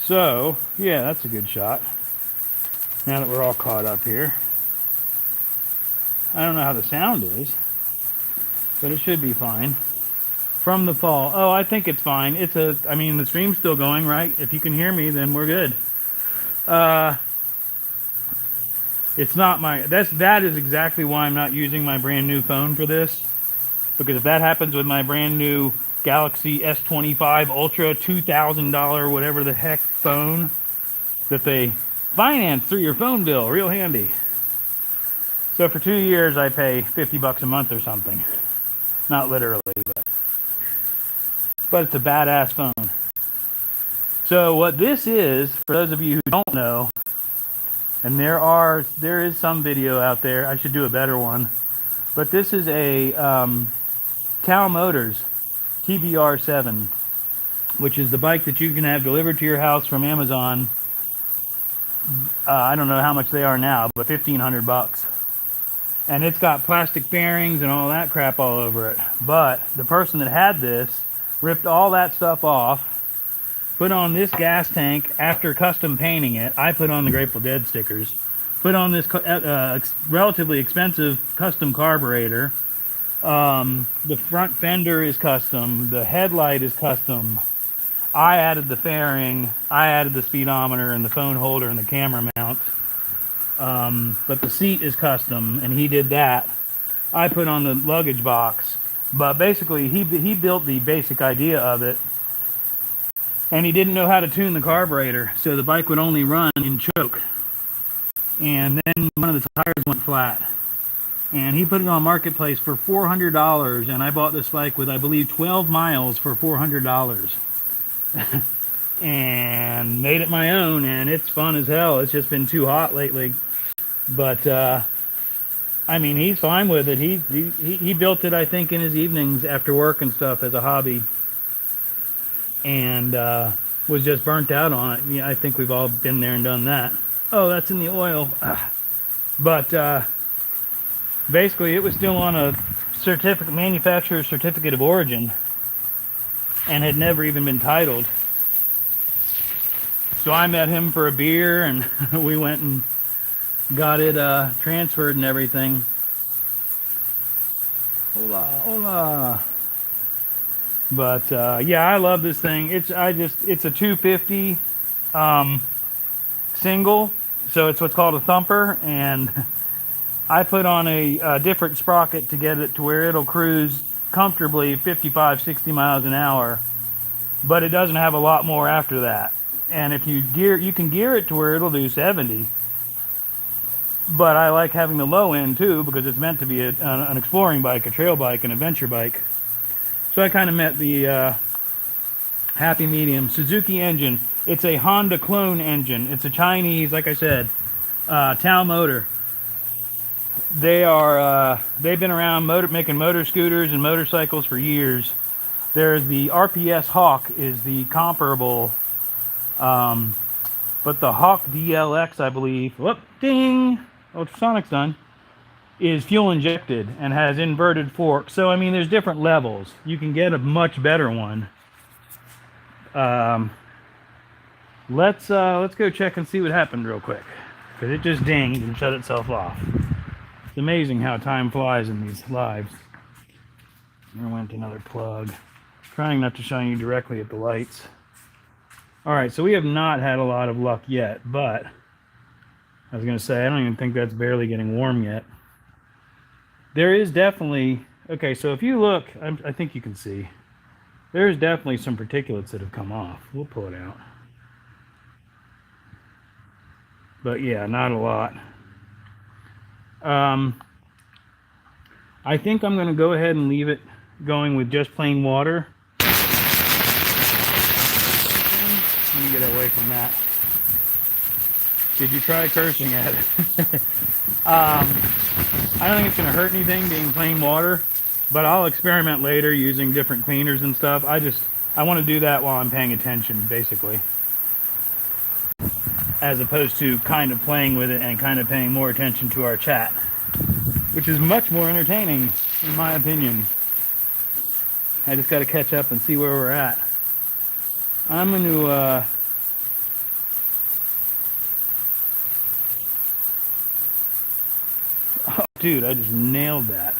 So, yeah, that's a good shot. Now that we're all caught up here. I don't know how the sound is, but it should be fine. From the fall. Oh, I think it's fine. I mean, the stream's still going, right? If you can hear me, then we're good. It's not that is exactly why I'm not using my brand new phone for this. Because if that happens with my brand new Galaxy S25 Ultra $2,000, whatever the heck phone that they finance through your phone bill, real handy. So for 2 years, I pay $50 a month or something. Not literally, but it's a badass phone. So what this is, for those of you who don't know, and there is some video out there, I should do a better one, but this is a Cal Motors TBR7, which is the bike that you can have delivered to your house from Amazon. I don't know how much they are now, but $1,500. And it's got plastic bearings and all that crap all over it. But the person that had this ripped all that stuff off, put on this gas tank after custom painting it. I put on the Grateful Dead stickers. Put on this relatively expensive custom carburetor. The front fender is custom. The headlight is custom. I added the fairing. I added the speedometer and the phone holder and the camera mount. But the seat is custom, and he did that. I put on the luggage box. But basically, he built the basic idea of it. And he didn't know how to tune the carburetor, so the bike would only run in choke. And then one of the tires went flat. And he put it on Marketplace for $400, and I bought this bike with, I believe, 12 miles for $400. And made it my own, and it's fun as hell. It's just been too hot lately. But, I mean, he's fine with it. He built it, I think, in his evenings after work and stuff as a hobby. And was just burnt out on it. Yeah, I think we've all been there and done that. Oh, that's in the oil. But basically, it was still on a manufacturer's certificate of origin, and had never even been titled. So I met him for a beer, and we went and got it transferred and everything. Hola, hola. But yeah, I love this thing. It's a 250 single, so it's what's called a thumper, and I put on a different sprocket to get it to where it'll cruise comfortably 55, 60 miles an hour, but it doesn't have a lot more after that. And if you can gear it to where it'll do 70. But I like having the low end too, because it's meant to be an exploring bike, a trail bike, an adventure bike. So I kind of met the happy medium. Suzuki engine. It's a Honda clone engine. It's a Chinese, like I said, Tao motor. They've been around making motor scooters and motorcycles for years. There's the RPS Hawk is the comparable, but the Hawk DLX, I believe, whoop, ding, ultrasonic's done, is fuel injected and has inverted forks. So I mean, there's different levels. You can get a much better one. Let's go check and see what happened real quick, because it just dinged and shut itself off. It's amazing how time flies in these lives. There went another plug. Trying not to shine you directly at the lights. Alright, so we have not had a lot of luck yet, but I was going to say, I don't even think that's barely getting warm yet. There is definitely, okay, so if you look, I think you can see, there's definitely some particulates that have come off. We'll pull it out. But yeah, not a lot. I think I'm going to go ahead and leave it going with just plain water. Let me get away from that. Did you try cursing at it? I don't think it's going to hurt anything being plain water, but I'll experiment later using different cleaners and stuff. I want to do that while I'm paying attention, basically, as opposed to kind of playing with it and kind of paying more attention to our chat. which is much more entertaining, in my opinion. I just got to catch up and see where we're at. I'm going to... Oh, dude, I just nailed that.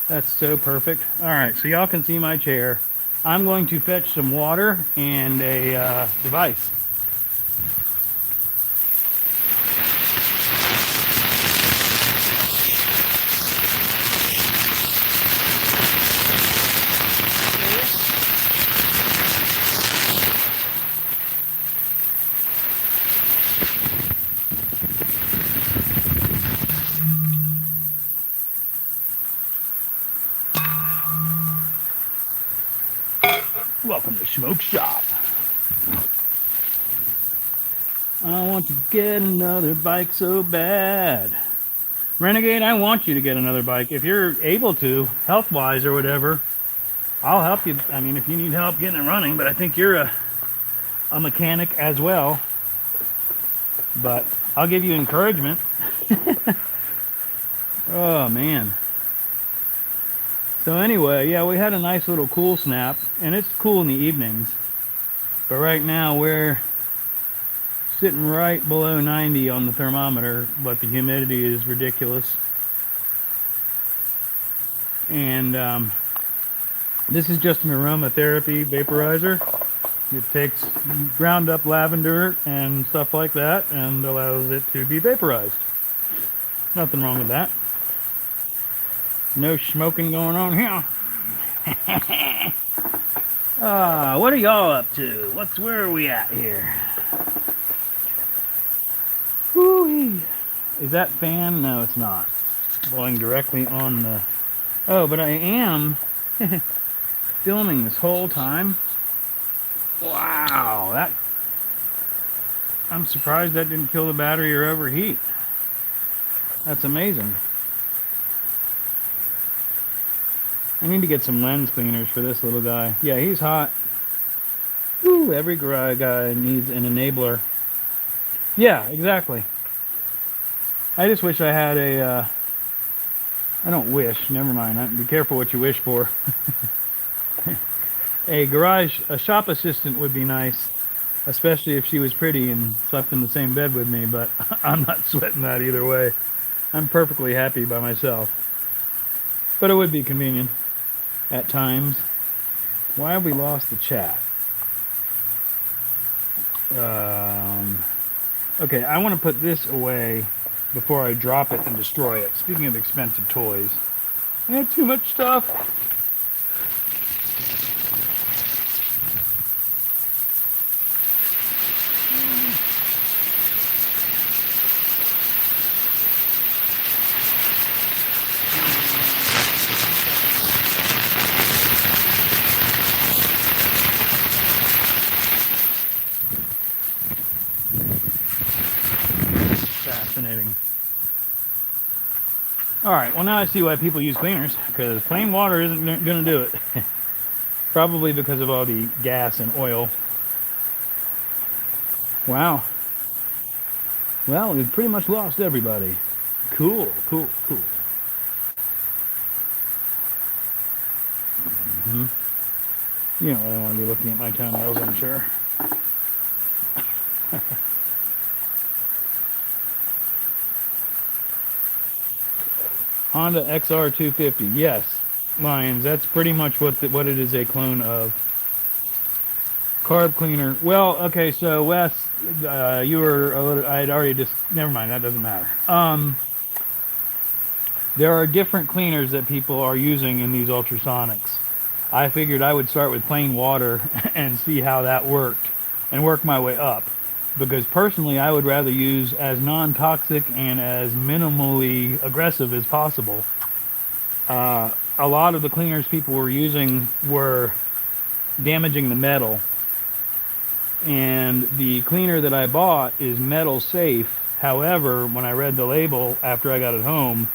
That's so perfect. All right, so y'all can see my chair. I'm going to fetch some water and a device. Welcome to Smoke Shop. I want to get another bike so bad. Renegade, I want you to get another bike. If you're able to, health-wise or whatever, I'll help you. I mean, if you need help getting it running, but I think you're a mechanic as well. But I'll give you encouragement. Oh, man. So anyway, yeah, we had a nice little cool snap, and it's cool in the evenings. But right now we're sitting right below 90 on the thermometer, but the humidity is ridiculous. And this is just an aromatherapy vaporizer. It takes ground up lavender and stuff like that and allows it to be vaporized. Nothing wrong with that. No smoking going on here. What are y'all up to? Where are we at here? Whoo-wee. Is that fan? No, it's not. Blowing directly on the... Oh, but I am filming this whole time. Wow, that... I'm surprised that didn't kill the battery or overheat. That's amazing. I need to get some lens cleaners for this little guy. Yeah, he's hot. Woo, every guy needs an enabler. Yeah, exactly. I just wish I had a... I don't wish, never mind. Be careful what you wish for. A shop assistant would be nice, especially if she was pretty and slept in the same bed with me, but I'm not sweating that either way. I'm perfectly happy by myself. But it would be convenient at times. Why have we lost the chat? Okay, I want to put this away before I drop it and destroy it. Speaking of expensive toys, I had too much stuff. Fascinating. All right, well now I see why people use cleaners, because plain water isn't going to do it. Probably because of all the gas and oil. Wow. Well, we've pretty much lost everybody. Cool. You don't really want to be looking at my toenails, I'm sure. Honda XR250. Yes, Lions. That's pretty much what it is, a clone of. Carb cleaner. Well, okay, so Wes, you were a little... I had already just... Never mind, that doesn't matter. There are different cleaners that people are using in these ultrasonics. I figured I would start with plain water and see how that worked and work my way up. Because personally, I would rather use as non-toxic and as minimally aggressive as possible. A lot of the cleaners people were using were damaging the metal. And the cleaner that I bought is metal safe. However, when I read the label after I got it home,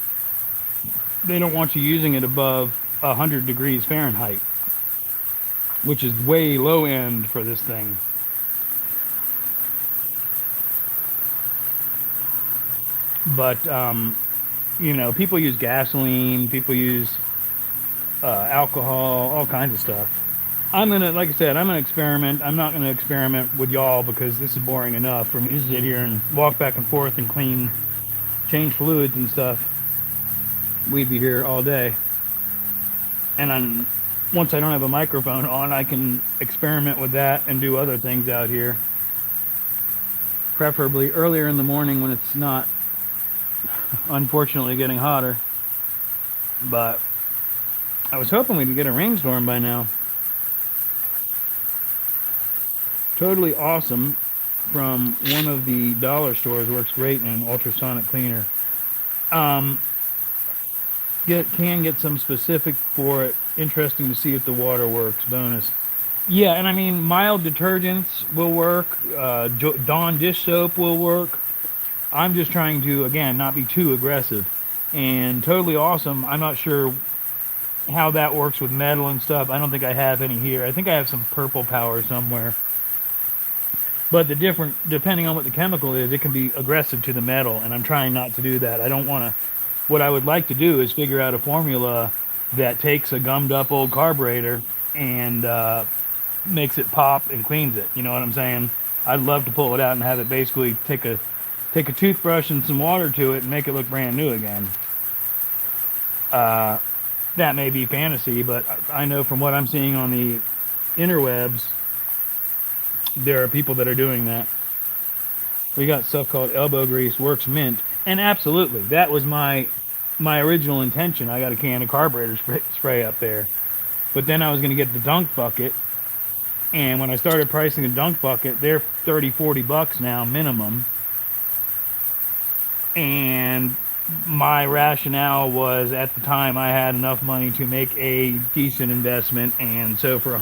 they don't want you using it above 100 degrees Fahrenheit, which is way low end for this thing. But You know, people use gasoline, people use alcohol, all kinds of stuff. I'm gonna, like I said, I'm gonna experiment. I'm not gonna experiment with y'all because this is boring enough for me to sit here and walk back and forth and clean, change fluids and stuff. We'd be here all day. And once I don't have a microphone on, I can experiment with that and do other things out here. Preferably earlier in the morning when it's not, unfortunately, getting hotter. But I was hoping we'd get a rainstorm by now. Totally awesome from one of the dollar stores. Works great in an ultrasonic cleaner. Um, can get some specific for it. Interesting to see if the water works. Bonus. Yeah, and I mean mild detergents will work. Dawn dish soap will work. I'm just trying to again not be too aggressive. And totally awesome. I'm not sure how that works with metal and stuff. I don't think I have any here. I think I have some purple power somewhere. But depending on what the chemical is, it can be aggressive to the metal, and I'm trying not to do that. I don't want to. What I would like to do is figure out a formula that takes a gummed up old carburetor and makes it pop and cleans it. You know what I'm saying? I'd love to pull it out and have it basically take a toothbrush and some water to it and make it look brand new again. That may be fantasy, but I know from what I'm seeing on the interwebs, there are people that are doing that. We got stuff called elbow grease, works mint, and absolutely, that was my original intention. I got a can of carburetor spray up there, but then I was going to get the dunk bucket, and when I started pricing the dunk bucket, they're $30-40 now minimum, and my rationale was at the time I had enough money to make a decent investment, and so for I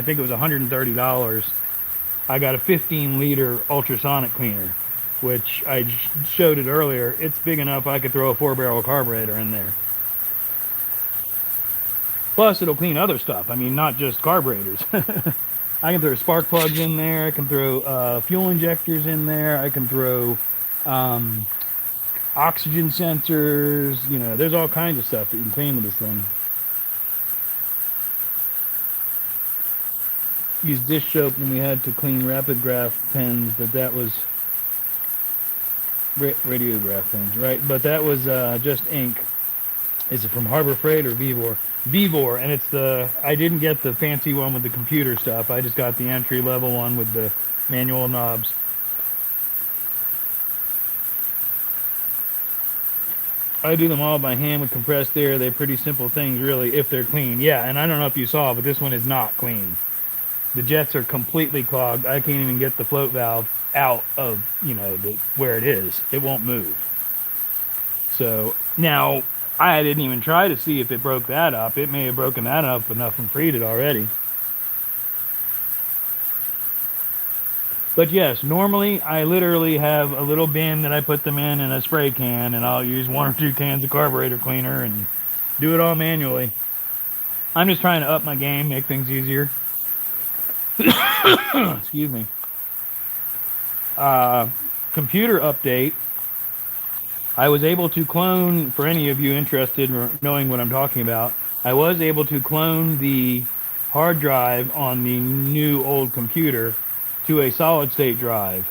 think it was $130. I got a 15-liter ultrasonic cleaner, which I showed it earlier. It's big enough I could throw a 4-barrel carburetor in there. Plus, it'll clean other stuff. I mean, not just carburetors. I can throw spark plugs in there. I can throw fuel injectors in there. I can throw oxygen sensors. You know, there's all kinds of stuff that you can clean with this thing. Used dish soap when we had to clean rapid graph pens, but that was radiograph pens, right? But that was just ink. Is it from Harbor Freight or Vevor? Vevor, and I didn't get the fancy one with the computer stuff. I just got the entry level one with the manual knobs. I do them all by hand with compressed air. They're pretty simple things, really, if they're clean. Yeah, and I don't know if you saw, but this one is not clean. The jets are completely clogged. I can't even get the float valve out of, where it is. It won't move. So now I didn't even try to see if it broke that up. It may have broken that up enough and freed it already. But yes, normally I literally have a little bin that I put them in a spray can, and I'll use 1 or 2 cans of carburetor cleaner and do it all manually. I'm just trying to up my game, make things easier. Excuse me. Computer update. I was able to clone, for any of you interested in knowing what I'm talking about, I was able to clone the hard drive on the new old computer to a solid state drive,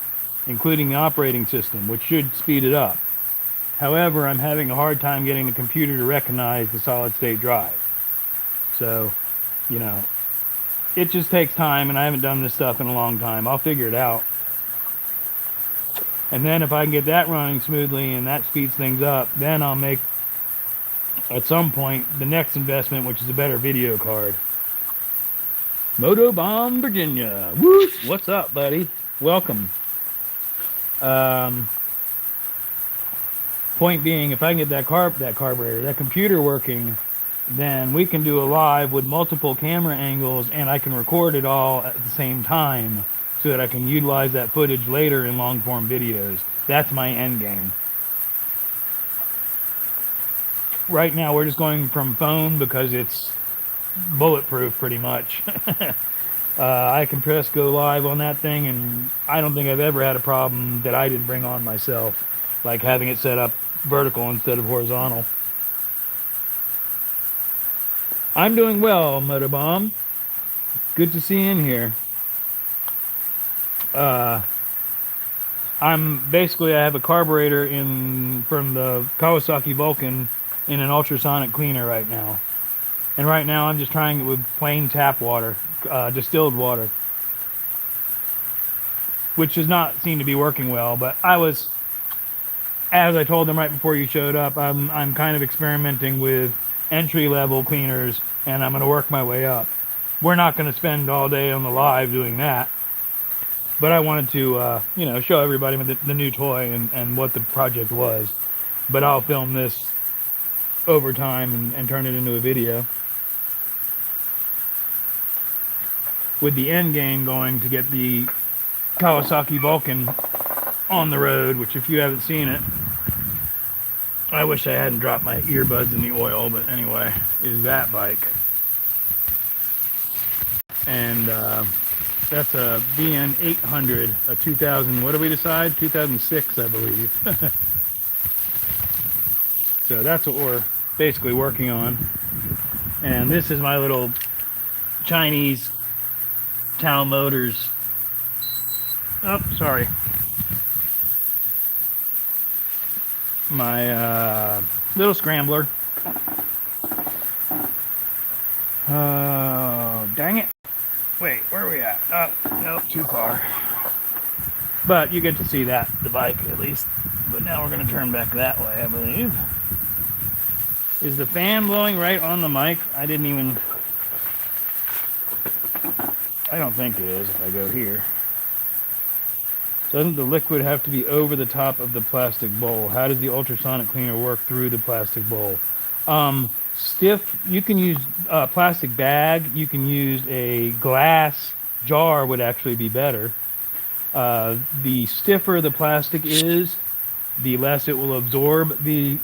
including the operating system, which should speed it up. However, I'm having a hard time getting the computer to recognize the solid state drive. So, it just takes time, and I haven't done this stuff in a long time. I'll figure it out. And then if I can get that running smoothly and that speeds things up, then I'll make, at some point, the next investment, which is a better video card. Motobomb, Virginia. Woo! What's up, buddy? Welcome. Point being, if I can get that carburetor, that computer working, then we can do a live with multiple camera angles, and I can record it all at the same time so that I can utilize that footage later in long form videos. That's my end game. Right now we're just going from phone because it's bulletproof pretty much. I can press go live on that thing, and I don't think I've ever had a problem that I didn't bring on myself, like having it set up vertical instead of horizontal. I'm doing well, Motorbomb. Good to see you in here. I have a carburetor from the Kawasaki Vulcan in an ultrasonic cleaner right now. And right now I'm just trying it with plain tap water, distilled water, which does not seem to be working well. But as I told them right before you showed up, I'm kind of experimenting with entry-level cleaners, and I'm going to work my way up. We're not going to spend all day on the live doing that, but I wanted to, show everybody the new toy and what the project was. But I'll film this over time and turn it into a video, with the end game going to get the Kawasaki Vulcan on the road, which if you haven't seen it, I wish I hadn't dropped my earbuds in the oil, but anyway, is that bike. And that's a BN 800, a 2000, what did we decide? 2006, I believe. So that's what we're basically working on. And this is my little Chinese Town Motors. Oh, sorry. My little scrambler. Oh, dang it. Wait, where are we at? Oh, nope, too far. But you get to see the bike at least. But now we're going to turn back that way, I believe. Is the fan blowing right on the mic? I don't think it is if I go here. Doesn't the liquid have to be over the top of the plastic bowl? How does the ultrasonic cleaner work through the plastic bowl? Stiff, you can use a plastic bag. You can use a glass jar would actually be better. The stiffer the plastic is, the less it will absorb the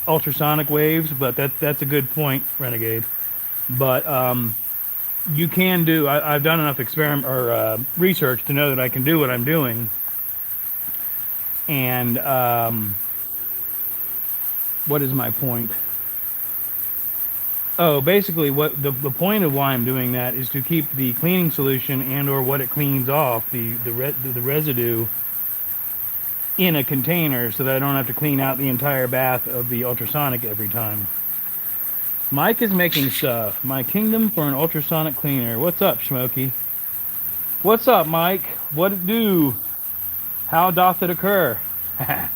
ultrasonic waves, but that's a good point, Renegade. But you can do, I've done enough research to know that I can do what I'm doing. And what is my point? Oh, basically what the point of why I'm doing that is to keep the cleaning solution and or what it cleans off, the residue, in a container so that I don't have to clean out the entire bath of the ultrasonic every time. Mike is making stuff. My kingdom for an ultrasonic cleaner. What's up, Smokey? What's up, Mike? What it do? How doth it occur? Yeah,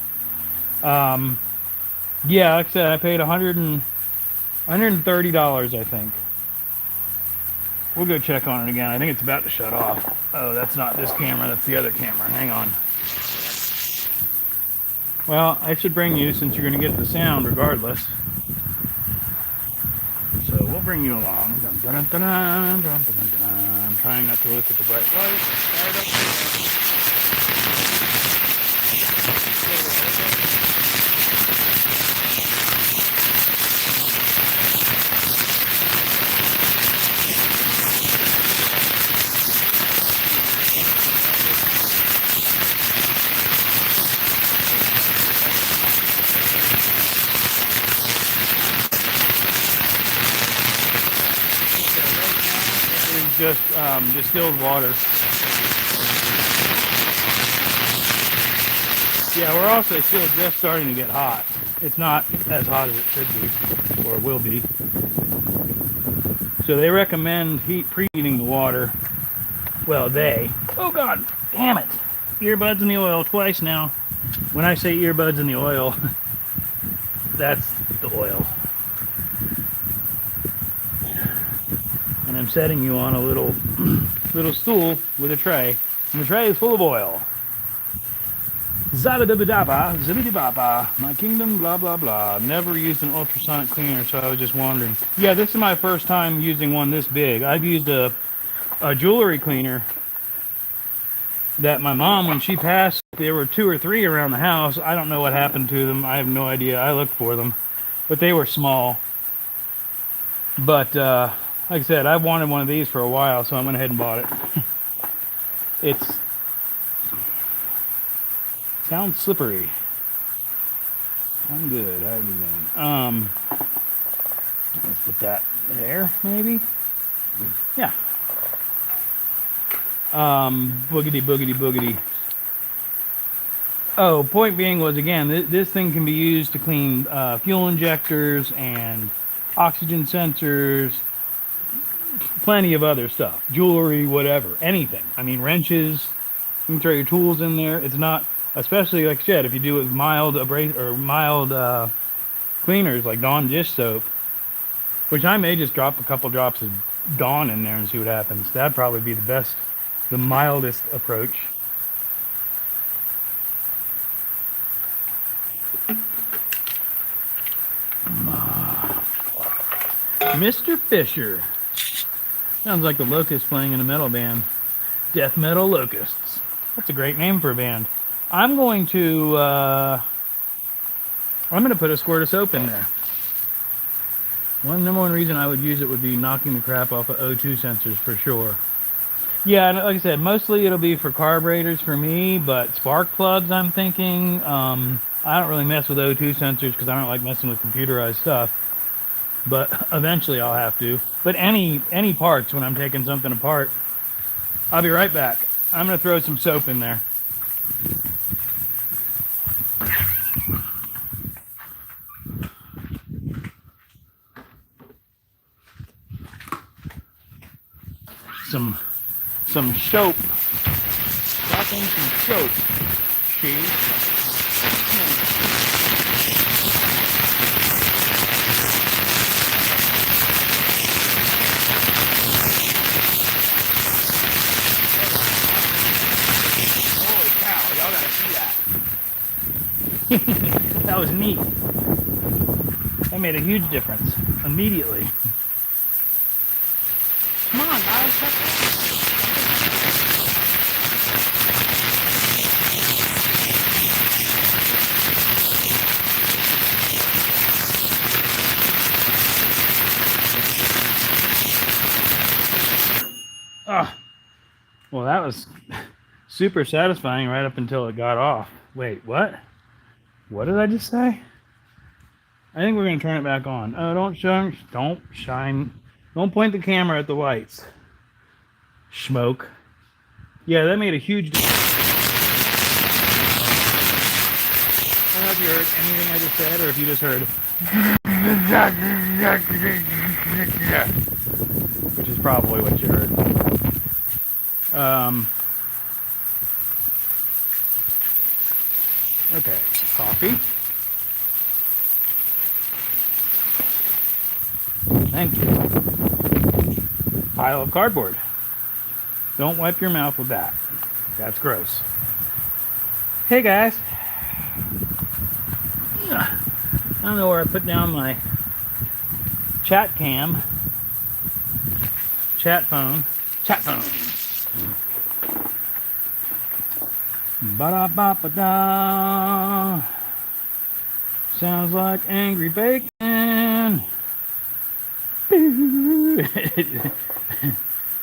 like I said, I paid $130, I think. We'll go check on it again. I think it's about to shut off. Oh, that's not this camera. That's the other camera. Hang on. Well, I should bring you since you're going to get the sound regardless. So we'll bring you along. Dun, dun, dun, dun, dun, dun, dun, dun. I'm trying not to look at the bright lights. Just distilled water. Yeah, we're also still just starting to get hot. It's not as hot as it should be, or will be. So they recommend preheating the water. Well, oh God, damn it. Earbuds in the oil twice now. When I say earbuds in the oil, that's the oil. And I'm setting you on a little stool with a tray, and the tray is full of oil. Zabadabadaba, zibbidi-baba, my kingdom, blah blah blah. Never used an ultrasonic cleaner, so I was just wondering. Yeah, this is my first time using one this big. I've used a jewelry cleaner that my mom, when she passed, there were 2 or 3 around the house. I don't know what happened to them. I have no idea. I looked for them, but they were small. But like I said, I've wanted one of these for a while, so I went ahead and bought it. Sounds slippery. I'm good. How you doing? Let's put that there, maybe. Yeah. Boogity, boogity, boogity. Oh, point being was, again, this thing can be used to clean fuel injectors and oxygen sensors, plenty of other stuff, jewelry, whatever, anything. I mean, wrenches. You can throw your tools in there. It's not, especially like I said, if you do it with mild mild cleaners like Dawn dish soap, which I may just drop a couple drops of Dawn in there and see what happens. That'd probably be the mildest approach. Mr. Fisher. Sounds like the Locusts playing in a metal band. Death Metal Locusts. That's a great name for a band. I'm going to put a squirt of soap in there. Number one reason I would use it would be knocking the crap off of O2 sensors for sure. Yeah, like I said, mostly it'll be for carburetors for me, but spark plugs I'm thinking. I don't really mess with O2 sensors because I don't like messing with computerized stuff. But eventually I'll have to. But any parts when I'm taking something apart. I'll be right back. I'm going to throw some soap in there. Some soap. Dropping some soap. That was neat. That made a huge difference immediately. Come on, guys, check it out. Well, that was super satisfying right up until it got off. Wait, what? What did I just say? I think we're going to turn it back on. Oh, don't shine. Don't point the camera at the lights. Smoke. Yeah, that made a huge difference. I don't know if you heard anything I just said or if you just heard. Which is probably what you heard. Okay, coffee. Thank you. Pile of cardboard. Don't wipe your mouth with that. That's gross. Hey guys. I don't know where I put down my chat cam. Chat phone. Ba-da-ba-ba-da. Sounds like Angry Bacon.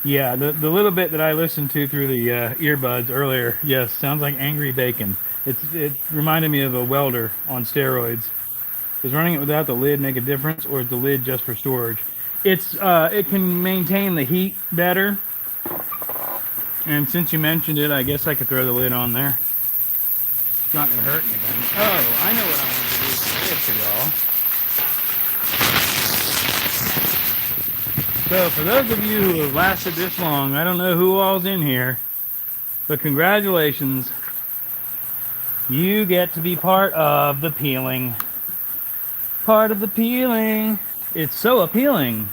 Yeah, the little bit that I listened to through the earbuds earlier, yes, sounds like Angry Bacon. It reminded me of a welder on steroids. Does running it without the lid make a difference, or is the lid just for storage? It can maintain the heat better. And since you mentioned it, I guess I could throw the lid on there. It's not going to hurt anything. Oh, I know what I want to do for y'all. So for those of you who have lasted this long, I don't know who all's in here, but congratulations. You get to be part of the peeling. Part of the peeling. It's so appealing.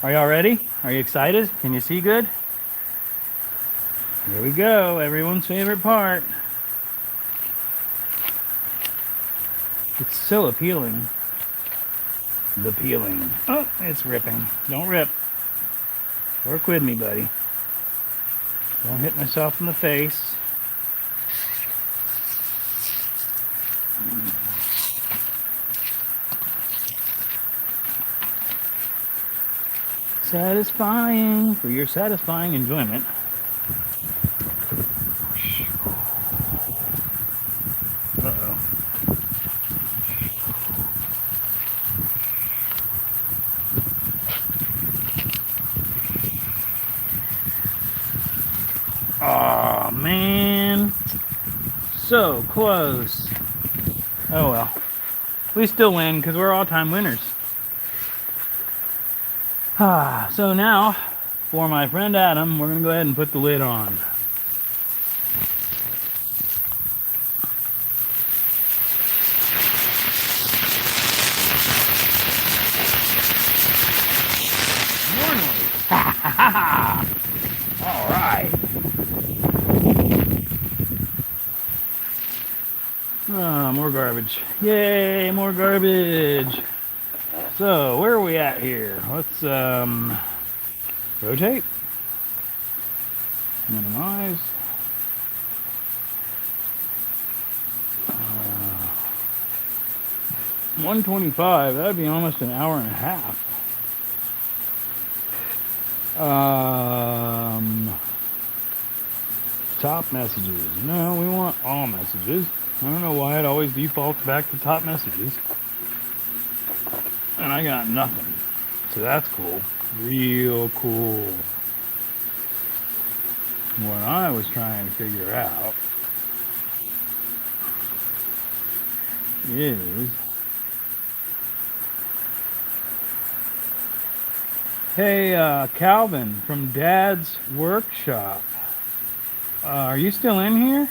Are y'all ready? Are you excited? Can you see good? Here we go, everyone's favorite part. It's so appealing. The peeling. Oh, it's ripping. Don't rip. Work with me, buddy. Don't hit myself in the face. Satisfying for your satisfying enjoyment. Uh-oh. Oh man, so close. Oh well, we still win because we're all-time winners. So now, for my friend Adam, we're gonna go ahead and put the lid on. More noise. All right. Oh, more garbage. Yay, more garbage. So, where are we at here? Let's rotate. Minimize. 125, that'd be almost an hour and a half. Top messages. No, we want all messages. I don't know why it always defaults back to top messages. And I got nothing. So that's cool. Real cool. What I was trying to figure out is, hey, Calvin from Dad's Workshop. Are you still in here?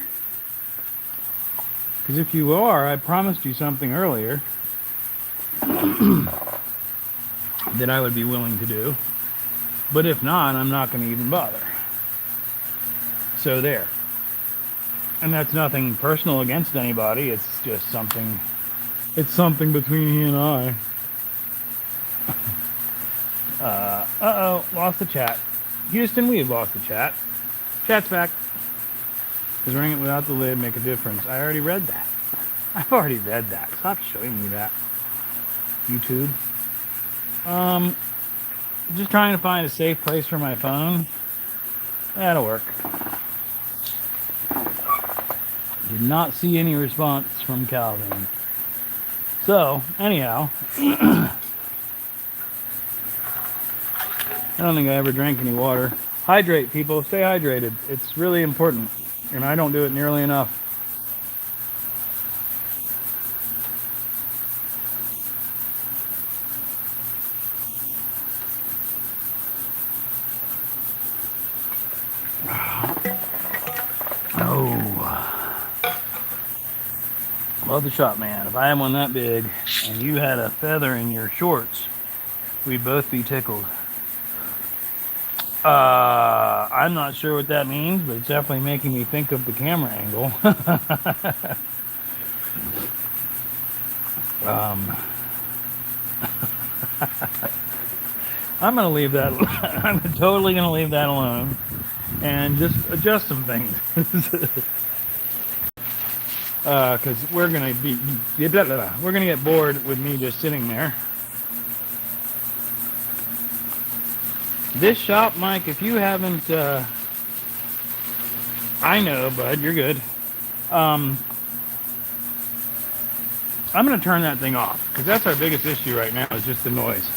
Because if you are, I promised you something earlier that I would be willing to do. But if not, I'm not going to even bother. So there. And that's nothing personal against anybody. It's just something. It's something between he and I. Uh-oh, lost the chat. Houston, we've lost the chat. Chat's back. Does running it without the lid make a difference? I already read that. I've already read that. Stop showing me that. YouTube. Just trying to find a safe place for my phone. That'll work. Did not see any response from Calvin. So, anyhow, I don't think I ever drank any water. Hydrate, people. Stay hydrated. It's really important. And I don't do it nearly enough. Oh. Love the shot, man. If I had one that big and you had a feather in your shorts, we'd both be tickled. I'm not sure what that means, but it's definitely making me think of the camera angle. I'm gonna leave that. I'm totally gonna leave that alone and just adjust some things. Because we're gonna get bored with me just sitting there. This shop, Mike, if you haven't, I know, bud, you're good. I'm going to turn that thing off, because that's our biggest issue right now, is just the noise.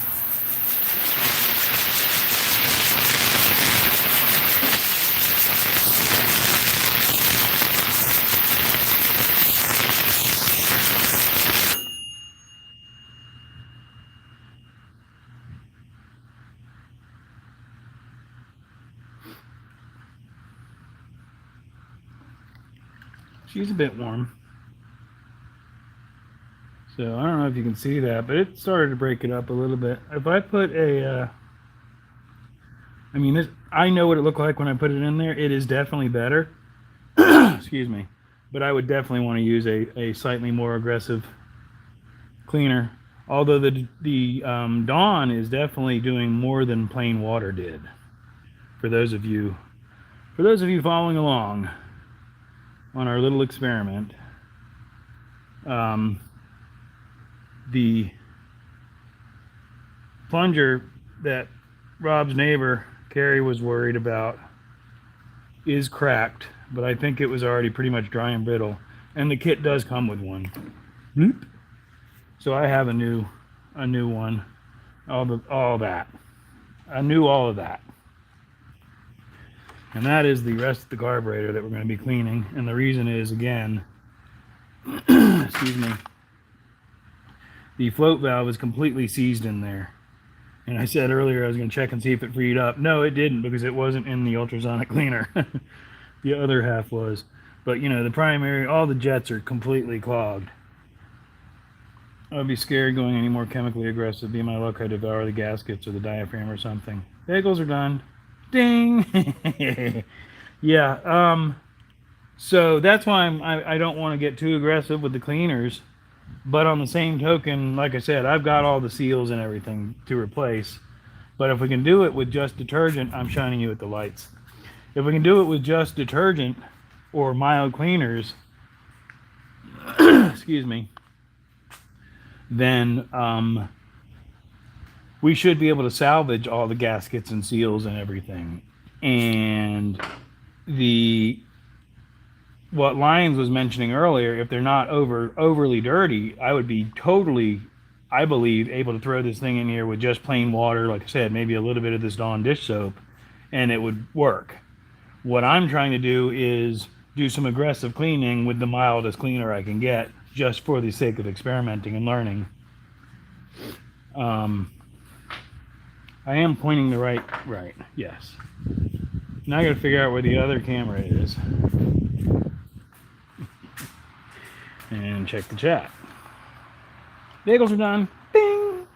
She's a bit warm. So I don't know if you can see that, but it started to break it up a little bit. If I put a, I know what it looked like when I put it in there. It is definitely better. Excuse me. But I would definitely want to use a slightly more aggressive cleaner. Although the Dawn is definitely doing more than plain water did. For those of you following along on our little experiment, the plunger that Rob's neighbor Carrie was worried about is cracked, but I think it was already pretty much dry and brittle, and the kit does come with one. Bloop. So I have a new one. All that. I knew all of that. And that is the rest of the carburetor that we're going to be cleaning. And the reason is, again, excuse me, the float valve is completely seized in there. And I said earlier I was going to check and see if it freed up. No, it didn't, because it wasn't in the ultrasonic cleaner. The other half was. But, you know, the primary, all the jets are completely clogged. I'd be scared going any more chemically aggressive. Be my luck, I devour the gaskets or the diaphragm or something. Bagels are done. Ding! Yeah, so that's why I don't want to get too aggressive with the cleaners. But on the same token, like I said, I've got all the seals and everything to replace. But if we can do it with just detergent, I'm shining you at the lights. If we can do it with just detergent or mild cleaners, excuse me, then we should be able to salvage all the gaskets and seals and everything. And what Lyons was mentioning earlier, if they're not overly dirty, I would be totally, I believe, able to throw this thing in here with just plain water, like I said, maybe a little bit of this Dawn dish soap, and it would work. What I'm trying to do is do some aggressive cleaning with the mildest cleaner I can get, just for the sake of experimenting and learning. I am pointing the right, yes. Now I gotta figure out where the other camera is. And check the chat. Bagels are done. Bing!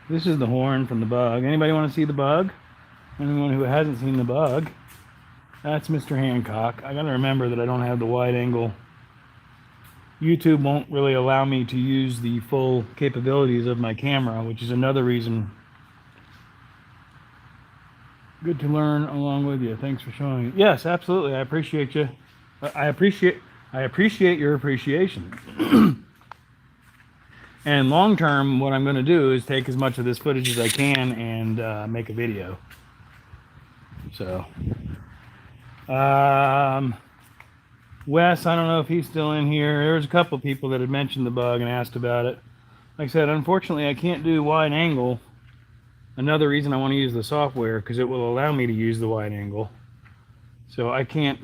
This is the horn from the bug. Anybody want to see the bug? Anyone who hasn't seen the bug? That's Mr. Hancock. I gotta remember that I don't have the wide angle. YouTube won't really allow me to use the full capabilities of my camera, which is another reason. Good to learn along with you. Thanks for showing it. Yes, absolutely. I appreciate you. I appreciate your appreciation. And long term, what I'm going to do is take as much of this footage as I can and make a video. So, Wes, I don't know if he's still in here. There was a couple of people that had mentioned the bug and asked about it. Like I said, unfortunately, I can't do wide angle. Another reason I want to use the software, because it will allow me to use the wide angle. So I can't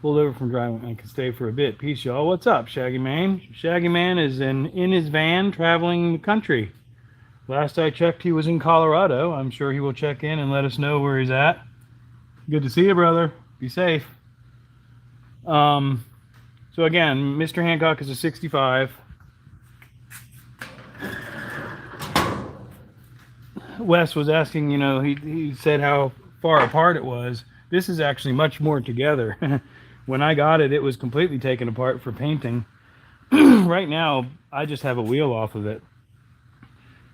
pull over from driving. I can stay for a bit. Peace, y'all. What's up, Shaggy Man? Shaggy Man is in his van traveling the country. Last I checked, he was in Colorado. I'm sure he will check in and let us know where he's at. Good to see you, brother. Be safe. So again, Mr. Hancock is a 65. Wes was asking, you know, he said how far apart it was. This is actually much more together. When I got it, it was completely taken apart for painting. Right now, I just have a wheel off of it.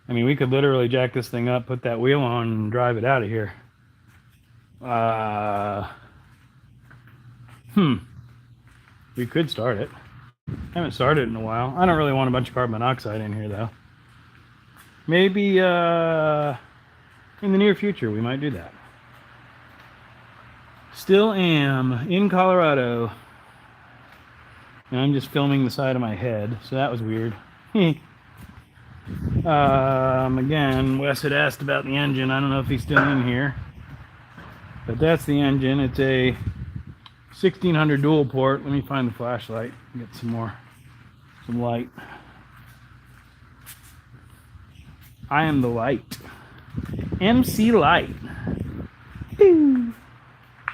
I mean, we could literally jack this thing up, put that wheel on, and drive it out of here. We could start it. I haven't started it in a while. I don't really want a bunch of carbon monoxide in here, though. Maybe in the near future, we might do that. Still am in Colorado. And I'm just filming the side of my head, so that was weird. Again, Wes had asked about the engine. I don't know if he's still in here. But that's the engine. It's a 1600 dual port. Let me find the flashlight. Get some light. I am the light. MC Light. Bing.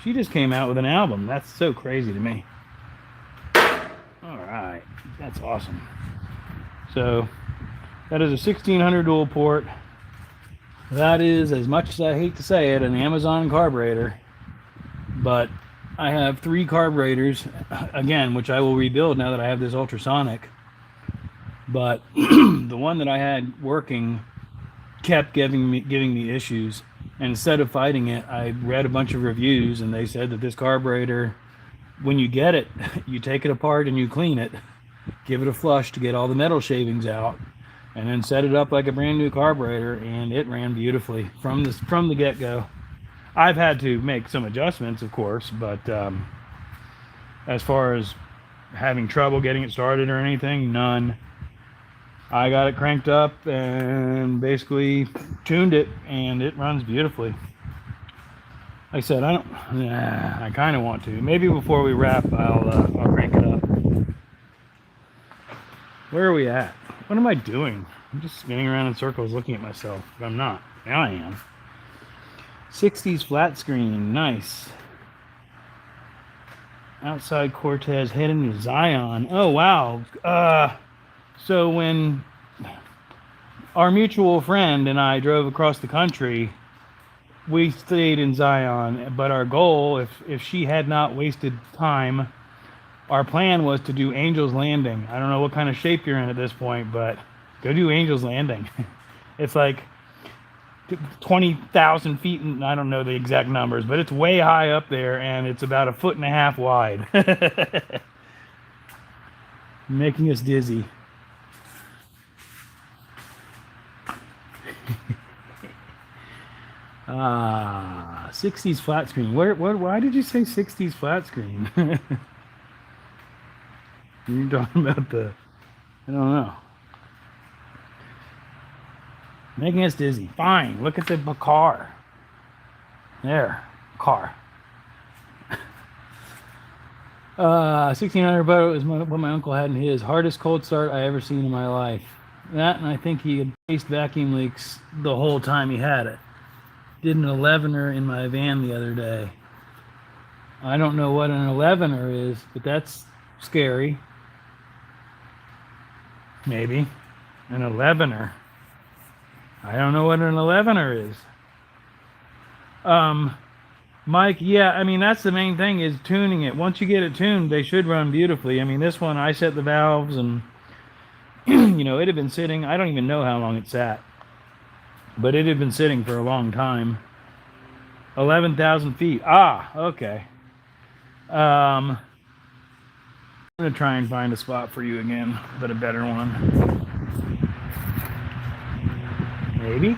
She just came out with an album. That's so crazy to me. Alright. That's awesome. So, that is a 1600 dual port. That is, as much as I hate to say it, an Amazon carburetor. But I have 3 carburetors, again, which I will rebuild now that I have this ultrasonic. But the one that I had working kept giving me issues. And instead of fighting it, I read a bunch of reviews, and they said that this carburetor, when you get it, you take it apart and you clean it, give it a flush to get all the metal shavings out, and then set it up like a brand new carburetor, and it ran beautifully from the get-go. I've had to make some adjustments, of course, but as far as having trouble getting it started or anything, none. I got it cranked up and basically tuned it, and it runs beautifully. Like I said, I kind of want to. Maybe before we wrap, I'll crank it up. Where are we at? What am I doing? I'm just spinning around in circles looking at myself. But I'm not. Now I am. 60s flat screen. Nice. Outside Cortez heading to Zion. Oh, wow. So when our mutual friend and I drove across the country, we stayed in Zion. But our goal, if she had not wasted time, our plan was to do Angel's Landing. I don't know what kind of shape you're in at this point, but go do Angel's Landing. It's like 20,000 feet, and I don't know the exact numbers, but it's way high up there, and it's about 1.5 feet wide. Making us dizzy. Ah, 60s flat screen. Why did you say 60s flat screen? You're talking about I don't know. Making us dizzy. Fine. Look at the car. There. Car. 1600 boat is what my uncle had in his. Hardest cold start I ever seen in my life. That, and I think he had faced vacuum leaks the whole time he had it. Did an 11er in my van the other day. I don't know what an 11er is, but that's scary. Maybe. An 11er. I don't know what an 11er is. Mike, yeah, I mean, that's the main thing is tuning it. Once you get it tuned, they should run beautifully. I mean, this one, I set the valves and, you know, it had been sitting. I don't even know how long it sat, but it had been sitting for a long time. 11,000 feet. Ah, okay. I'm going to try and find a spot for you again, but a better one. Maybe.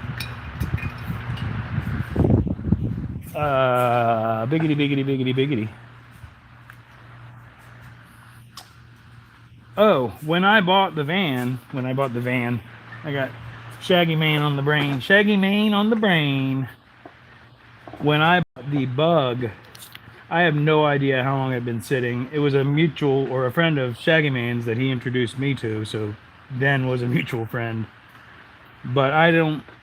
Biggity, biggity, biggity, biggity. Oh, when I bought the van, I got Shaggy Mane on the brain. Shaggy Mane on the brain. When I bought the Bug, I have no idea how long it had been sitting. It was a mutual or a friend of Shaggy Mane's that he introduced me to, so Ben was a mutual friend. But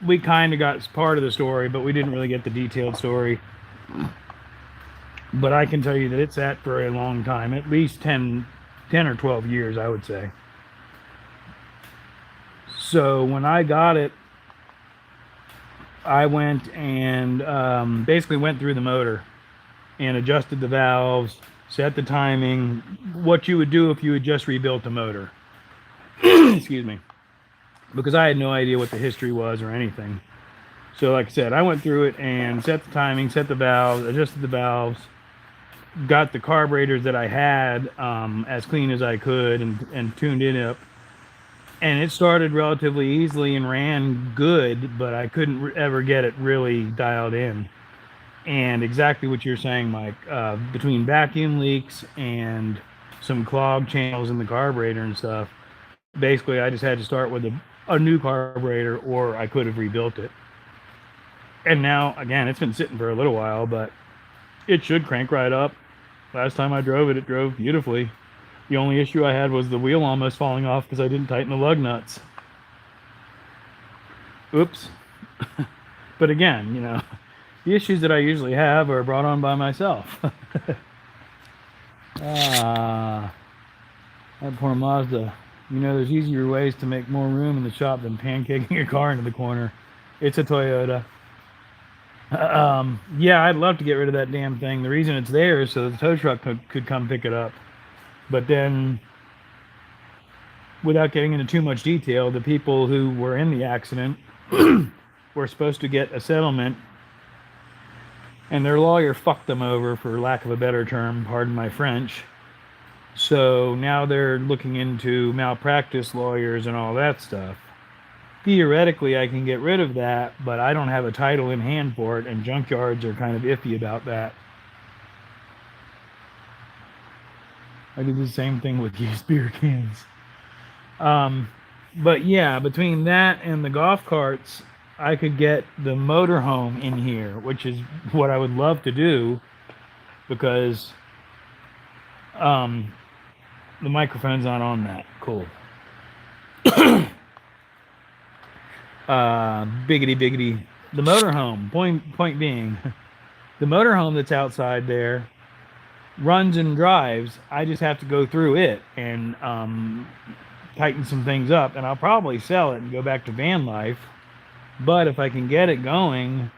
we kind of got part of the story, but we didn't really get the detailed story. But I can tell you that it sat for a long time, at least 10 or 12 years, I would say. So when I got it, I went and basically went through the motor and adjusted the valves, set the timing, what you would do if you had just rebuilt the motor. Excuse me. Because I had no idea what the history was or anything. So like I said, I went through it and set the timing, set the valves, adjusted the valves, got the carburetors that I had as clean as I could and tuned it up. And it started relatively easily and ran good, but I couldn't ever get it really dialed in. And exactly what you're saying, Mike, between vacuum leaks and some clogged channels in the carburetor and stuff, basically I just had to start with a new carburetor, or I could have rebuilt it. And now, again, it's been sitting for a little while, but it should crank right up. Last time I drove it, it drove beautifully. The only issue I had was the wheel almost falling off because I didn't tighten the lug nuts. Oops. But again, you know, the issues that I usually have are brought on by myself. That poor Mazda. You know, there's easier ways to make more room in the shop than pancaking your car into the corner. It's a Toyota. Yeah, I'd love to get rid of that damn thing. The reason it's there is so the tow truck could come pick it up. But then, without getting into too much detail, the people who were in the accident were supposed to get a settlement, and their lawyer fucked them over, for lack of a better term, pardon my French. So now they're looking into malpractice lawyers and all that stuff. Theoretically, I can get rid of that, but I don't have a title in hand for it, and junkyards are kind of iffy about that. I did the same thing with used beer cans. But yeah, between that and the golf carts, I could get the motorhome in here, which is what I would love to do because um, the microphone's not on that. Cool. Biggity biggity. The motorhome. Point being, the motorhome that's outside there runs and drives. I just have to go through it and tighten some things up, and I'll probably sell it and go back to van life. But if I can get it going,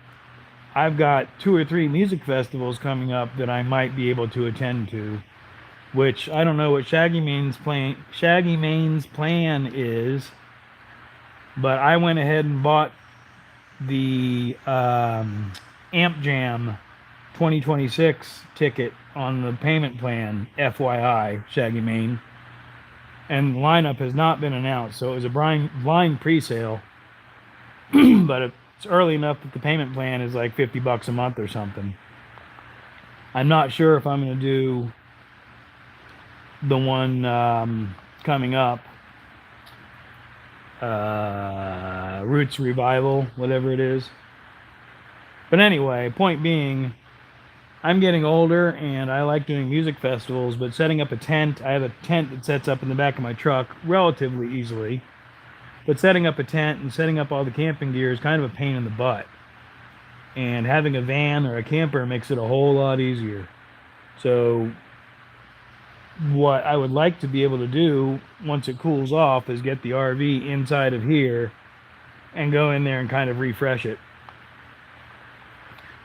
I've got 2 or 3 music festivals coming up that I might be able to attend to. Which I don't know what Shaggy Main's plan is, but I went ahead and bought the Amp Jam 2026 ticket on the payment plan, FYI, Shaggy Main. And the lineup has not been announced, so it was a blind pre-sale. But it's early enough that the payment plan is like $50 a month or something. I'm not sure if I'm going to do the one coming up, Roots Revival, whatever it is. But anyway, point being, I'm getting older and I like doing music festivals, but setting up a tent, I have a tent that sets up in the back of my truck relatively easily. But setting up a tent and setting up all the camping gear is kind of a pain in the butt. And having a van or a camper makes it a whole lot easier. So what I would like to be able to do once it cools off is get the RV inside of here and go in there and kind of refresh it.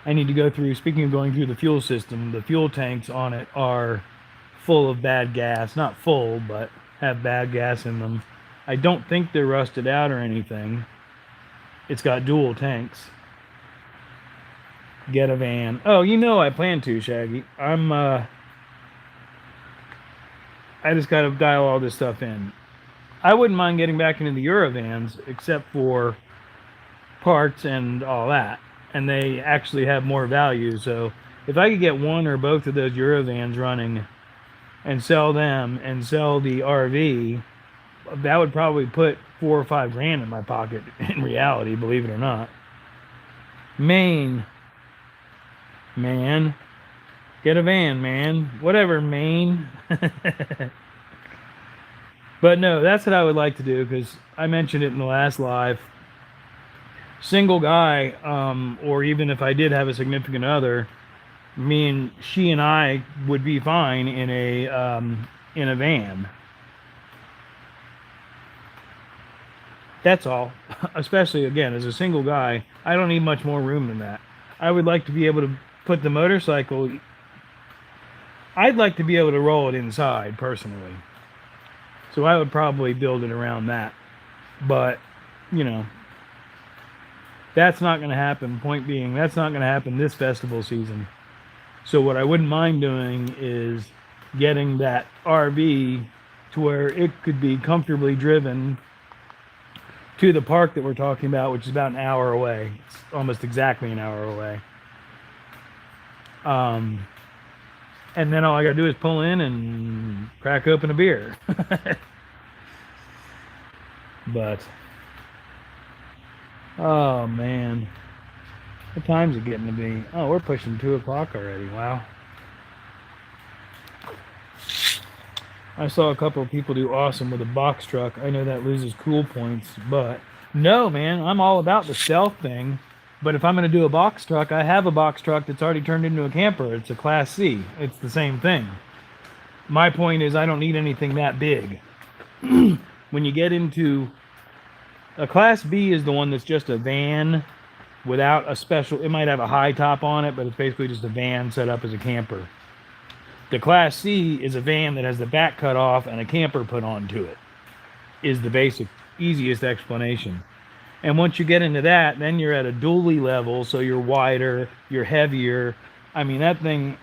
I need to go through, speaking of going through the fuel system, the fuel tanks on it are full of bad gas. Not full, but have bad gas in them. I don't think they're rusted out or anything. It's got dual tanks. Get a van. Oh, you know I plan to, Shaggy. I just got to dial all this stuff in. I wouldn't mind getting back into the Eurovans, except for parts and all that. And they actually have more value. So if I could get one or both of those Eurovans running and sell them and sell the RV, that would probably put $4 or $5 grand in my pocket in reality, believe it or not. Maine. Man. Get a van, man. Whatever, Maine. But no, that's what I would like to do, because I mentioned it in the last live. Single guy, or even if I did have a significant other, she and I would be fine in a van. That's all. Especially, again, as a single guy, I don't need much more room than that. I would like to be able to put the motorcycle... I'd like to be able to roll it inside, personally. So I would probably build it around that. But, you know, that's not going to happen. Point being, that's not going to happen this festival season. So what I wouldn't mind doing is getting that RV to where it could be comfortably driven to the park that we're talking about, which is about an hour away. It's almost exactly an hour away. And then all I gotta do is pull in and crack open a beer. But, oh man, what time's it getting to be? Oh, we're pushing 2 o'clock already. Wow. I saw a couple of people do awesome with a box truck. I know that loses cool points, but no, man, I'm all about the stealth thing. But if I'm going to do a box truck, I have a box truck that's already turned into a camper. It's a Class C. It's the same thing. My point is I don't need anything that big. When you get into a Class B is the one that's just a van without a special, it might have a high top on it, but it's basically just a van set up as a camper. The Class C is a van that has the back cut off and a camper put onto it, is the basic, easiest explanation. And once you get into that, then you're at a dually level, so you're wider, you're heavier. I mean, that thing,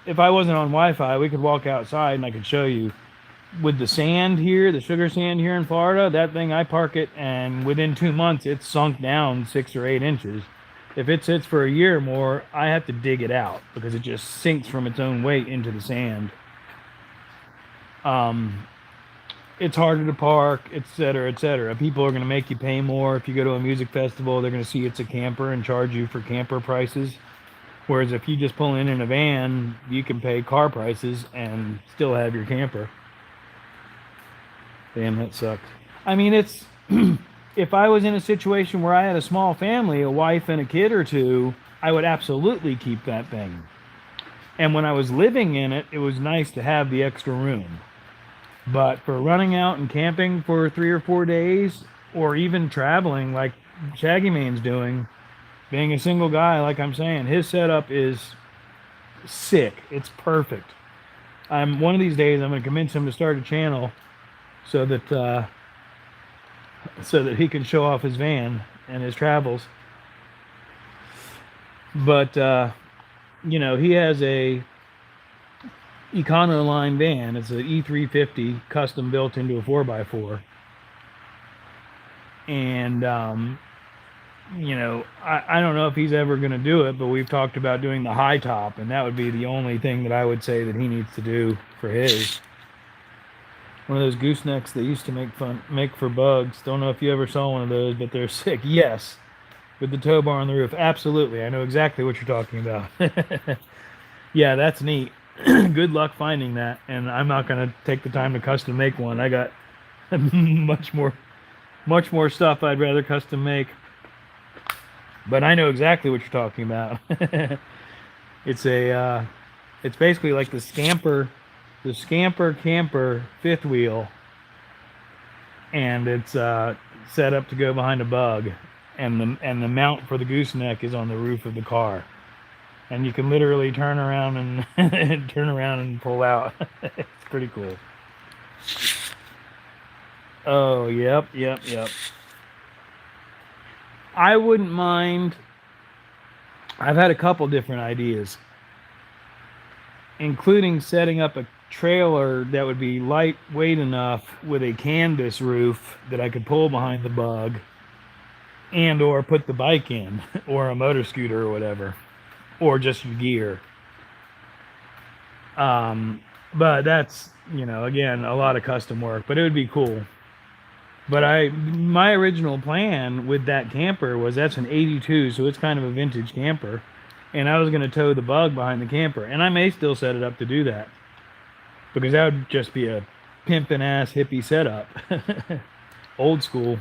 if I wasn't on Wi-Fi, we could walk outside and I could show you. With the sand here, the sugar sand here in Florida, that thing, I park it, and within 2 months, it's sunk down 6 or 8 inches. If it sits for a year or more, I have to dig it out because it just sinks from its own weight into the sand. it's harder to park, etc., etc. People are going to make you pay more. If you go to a music festival, they're going to see it's a camper and charge you for camper prices. Whereas if you just pull in a van, you can pay car prices and still have your camper. Damn, that sucked. I mean, it's if I was in a situation where I had a small family, a wife and a kid or two, I would absolutely keep that thing. And when I was living in it, it was nice to have the extra room. But for running out and camping for 3 or 4 days, or even traveling like Shaggy Man's doing, being a single guy, like I'm saying, his setup is sick. It's perfect. One of these days I'm going to convince him to start a channel so that he can show off his van and his travels. But you know, he has a Econoline van. It's an E350 custom built into a 4x4. And you know, I don't know if he's ever going to do it, but we've talked about doing the high top, and that would be the only thing that I would say that he needs to do for his. One of those goosenecks they used to make for bugs. Don't know if you ever saw one of those, but they're sick. Yes, with the tow bar on the roof. Absolutely, I know exactly what you're talking about. Yeah, that's neat. Good luck finding that, and I'm not going to take the time to custom make one. I got much more stuff I'd rather custom make. But I know exactly what you're talking about. It's basically like the Scamper camper fifth wheel, and it's set up to go behind a bug, and the mount for the gooseneck is on the roof of the car, and you can literally turn around and pull out. It's pretty cool. Oh, yep. I wouldn't mind. I've had a couple different ideas, including setting up a trailer that would be lightweight enough with a canvas roof that I could pull behind the bug, and or put the bike in, or a motor scooter or whatever, or just your gear. But that's, you know, again, a lot of custom work, but it would be cool. But my original plan with that camper was, that's an 82, so it's kind of a vintage camper, and I was going to tow the bug behind the camper, and I may still set it up to do that, because that would just be a pimpin' ass hippie setup. Old school.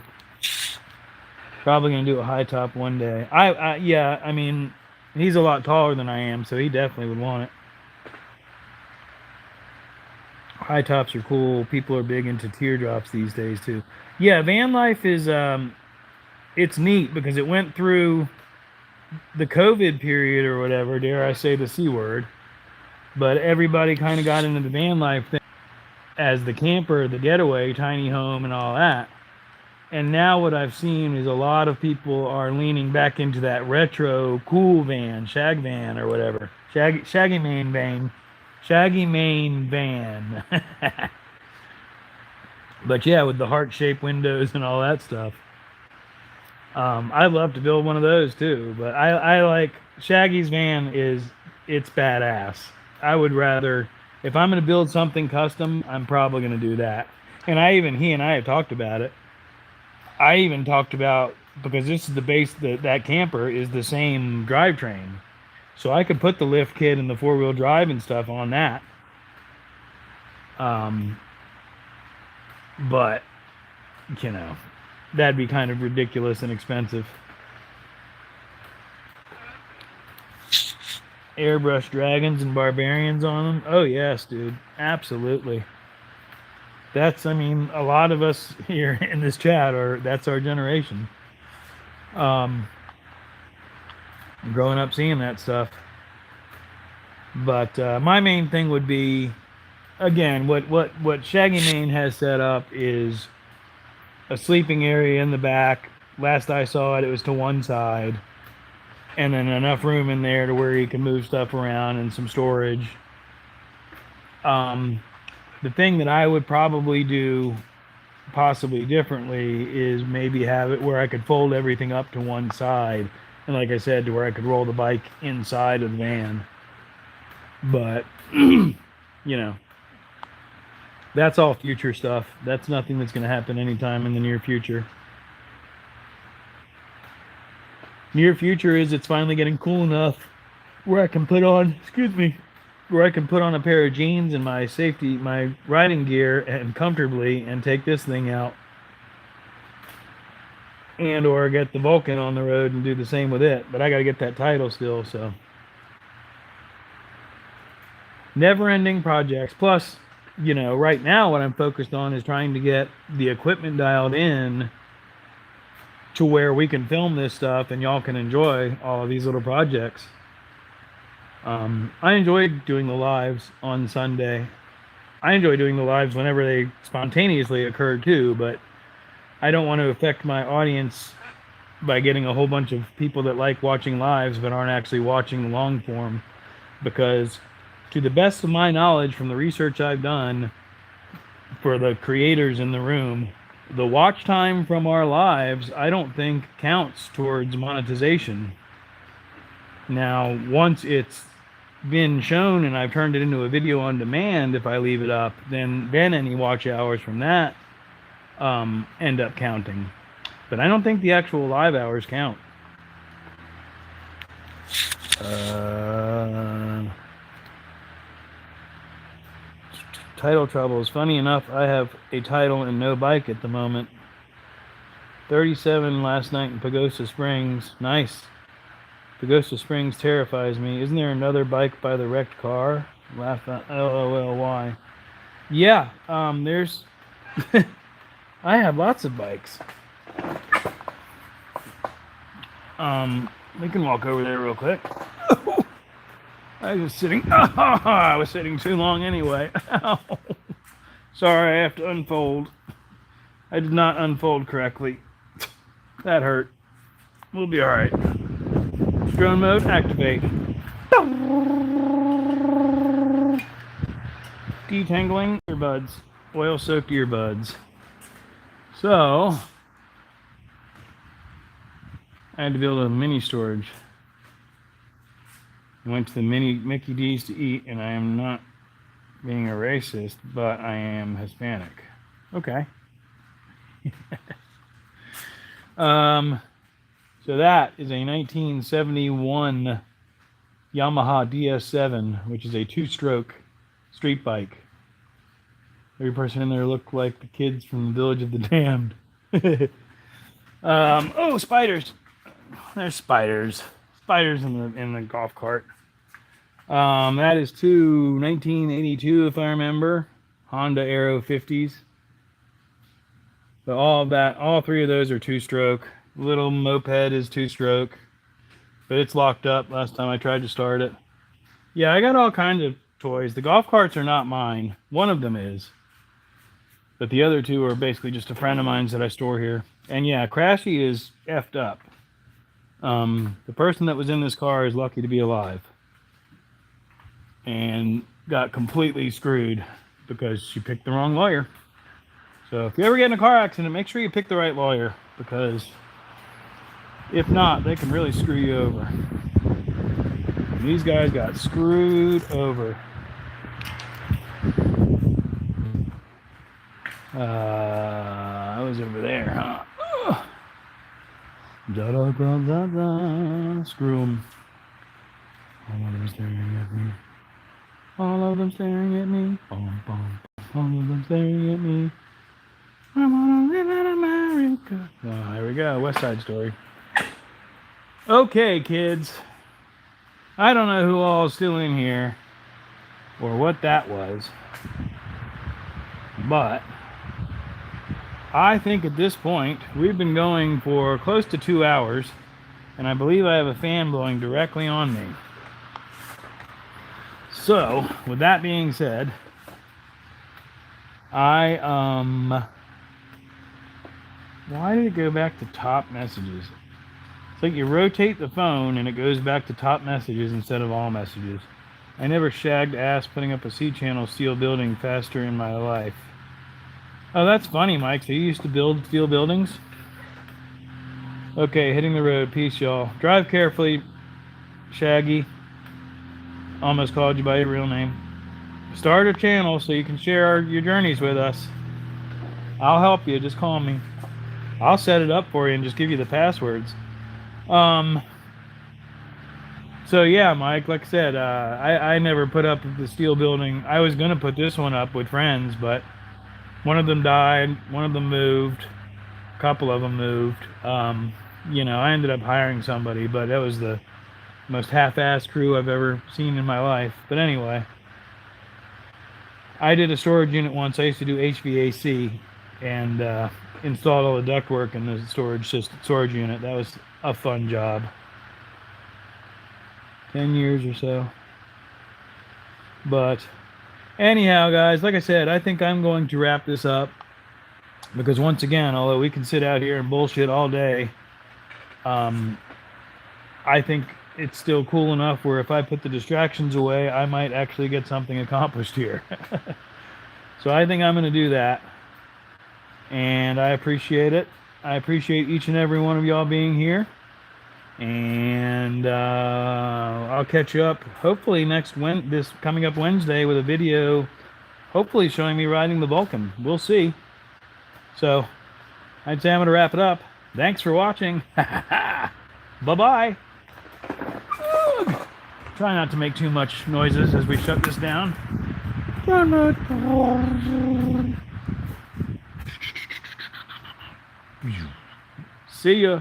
Probably going to do a high top one day. Yeah, I mean, he's a lot taller than I am, so he definitely would want it. High tops are cool. People are big into teardrops these days too. Yeah, van life is it's neat because it went through the COVID period or whatever, dare I say the C word, but everybody kind of got into the van life thing as the camper, the getaway, tiny home, and all that. And now what I've seen is a lot of people are leaning back into that retro cool van, shag van or whatever, shaggy mane van. But yeah, with the heart-shaped windows and all that stuff. I'd love to build one of those too, but I like Shaggy's van. It's badass. I would rather, if I'm going to build something custom, I'm probably going to do that. And he and I have talked about it. I even talked about, because this is the base, that camper is the same drivetrain, so I could put the lift kit and the 4-wheel drive and stuff on that. But, you know, that'd be kind of ridiculous and expensive. Airbrush dragons and barbarians on them. Oh yes, dude, absolutely. That's, I mean, a lot of us here in this chat that's our generation. Growing up seeing that stuff. But my main thing would be, again, what Shaggy Mane has set up is a sleeping area in the back. Last I saw it, it was to one side, and then enough room in there to where you can move stuff around and some storage. The thing that I would probably do possibly differently is maybe have it where I could fold everything up to one side, and like I said, to where I could roll the bike inside of the van. But you know, That's all future stuff. That's nothing that's going to happen anytime in the near future. Near future is it's finally getting cool enough where I can put on, where I can put on a pair of jeans and my safety, my riding gear, and comfortably, and take this thing out, and or get the Vulcan on the road and do the same with it. But I got to get that title still, so never-ending projects. Plus, you know, right now what I'm focused on is trying to get the equipment dialed in to where we can film this stuff and y'all can enjoy all of these little projects. I enjoy doing the lives on Sunday. I enjoy doing the lives whenever they spontaneously occur too, but I don't want to affect my audience by getting a whole bunch of people that like watching lives but aren't actually watching long form, because to the best of my knowledge from the research I've done for the creators in the room, the watch time from our lives I don't think counts towards monetization. Now, once it's been shown and I've turned it into a video on demand, if I leave it up, then any watch hours from that end up counting. But I don't think the actual live hours count. Title troubles. Funny enough, I have a title and no bike at the moment. 37 last night in Pagosa Springs. Nice. Pagosa Springs terrifies me. Isn't there another bike by the wrecked car? Laugh at LOL, why? Yeah, there's... I have lots of bikes. We can walk over there real quick. I was sitting... I was sitting too long anyway. Sorry, I have to unfold. I did not unfold correctly. That hurt. We'll be alright. Drone mode, activate. Detangling earbuds. Oil-soaked earbuds. So, I had to build a mini storage. I went to the mini Mickey D's to eat, and I am not being a racist, but I am Hispanic. Okay. So that is a 1971 Yamaha DS7, which is a two-stroke street bike. Every person in there looked like the kids from the Village of the Damned. Oh, spiders! There's spiders. Spiders in the golf cart. That is 1982, if I remember. Honda Aero 50s. But all three of those are two-stroke. Little moped is two-stroke, but it's locked up last time I tried to start it. Yeah, I got all kinds of toys. The golf carts are not mine. One of them is. But the other two are basically just a friend of mine's that I store here. And yeah, Crashy is effed up. The person that was in this car is lucky to be alive. And got completely screwed because she picked the wrong lawyer. So if you ever get in a car accident, make sure you pick the right lawyer, because if not, they can really screw you over. And these guys got screwed over. I was over there, huh? Da-da-da-da-da. Screw them. All of them staring at me. All of them staring at me. Bum, bum. All of them staring at me. I wanna live in America. Oh, here we go. West Side Story. Okay, kids. I don't know who all is still in here or what that was, but I think at this point we've been going for close to 2 hours, and I believe I have a fan blowing directly on me. So, with that being said, why did it go back to top messages? It's like you rotate the phone and it goes back to top messages instead of all messages. I never shagged ass putting up a C-channel steel building faster in my life. Oh, that's funny, Mike. So you used to build steel buildings? Okay, hitting the road. Peace, y'all. Drive carefully, Shaggy. Almost called you by your real name. Start a channel so you can share your journeys with us. I'll help you. Just call me. I'll set it up for you and just give you the passwords. So yeah, Mike, like I said, I never put up the steel building. I was going to put this one up with friends, but one of them died. One of them moved. A couple of them moved. You know, I ended up hiring somebody, but that was the most half-assed crew I've ever seen in my life. But anyway, I did a storage unit once. I used to do HVAC and installed all the ductwork in the storage unit. That was a fun job. 10 years or so. But anyhow, guys, like I said, I think I'm going to wrap this up because once again, although we can sit out here and bullshit all day, I think it's still cool enough where if I put the distractions away, I might actually get something accomplished here. So I think I'm going to do that. And I appreciate it. I appreciate each and every one of y'all being here. And I'll catch you up hopefully this coming up Wednesday with a video, hopefully showing me riding the Vulcan. We'll see. So I'd say I'm going to wrap it up. Thanks for watching. Bye-bye. Try not to make too much noises as we shut this down. See ya.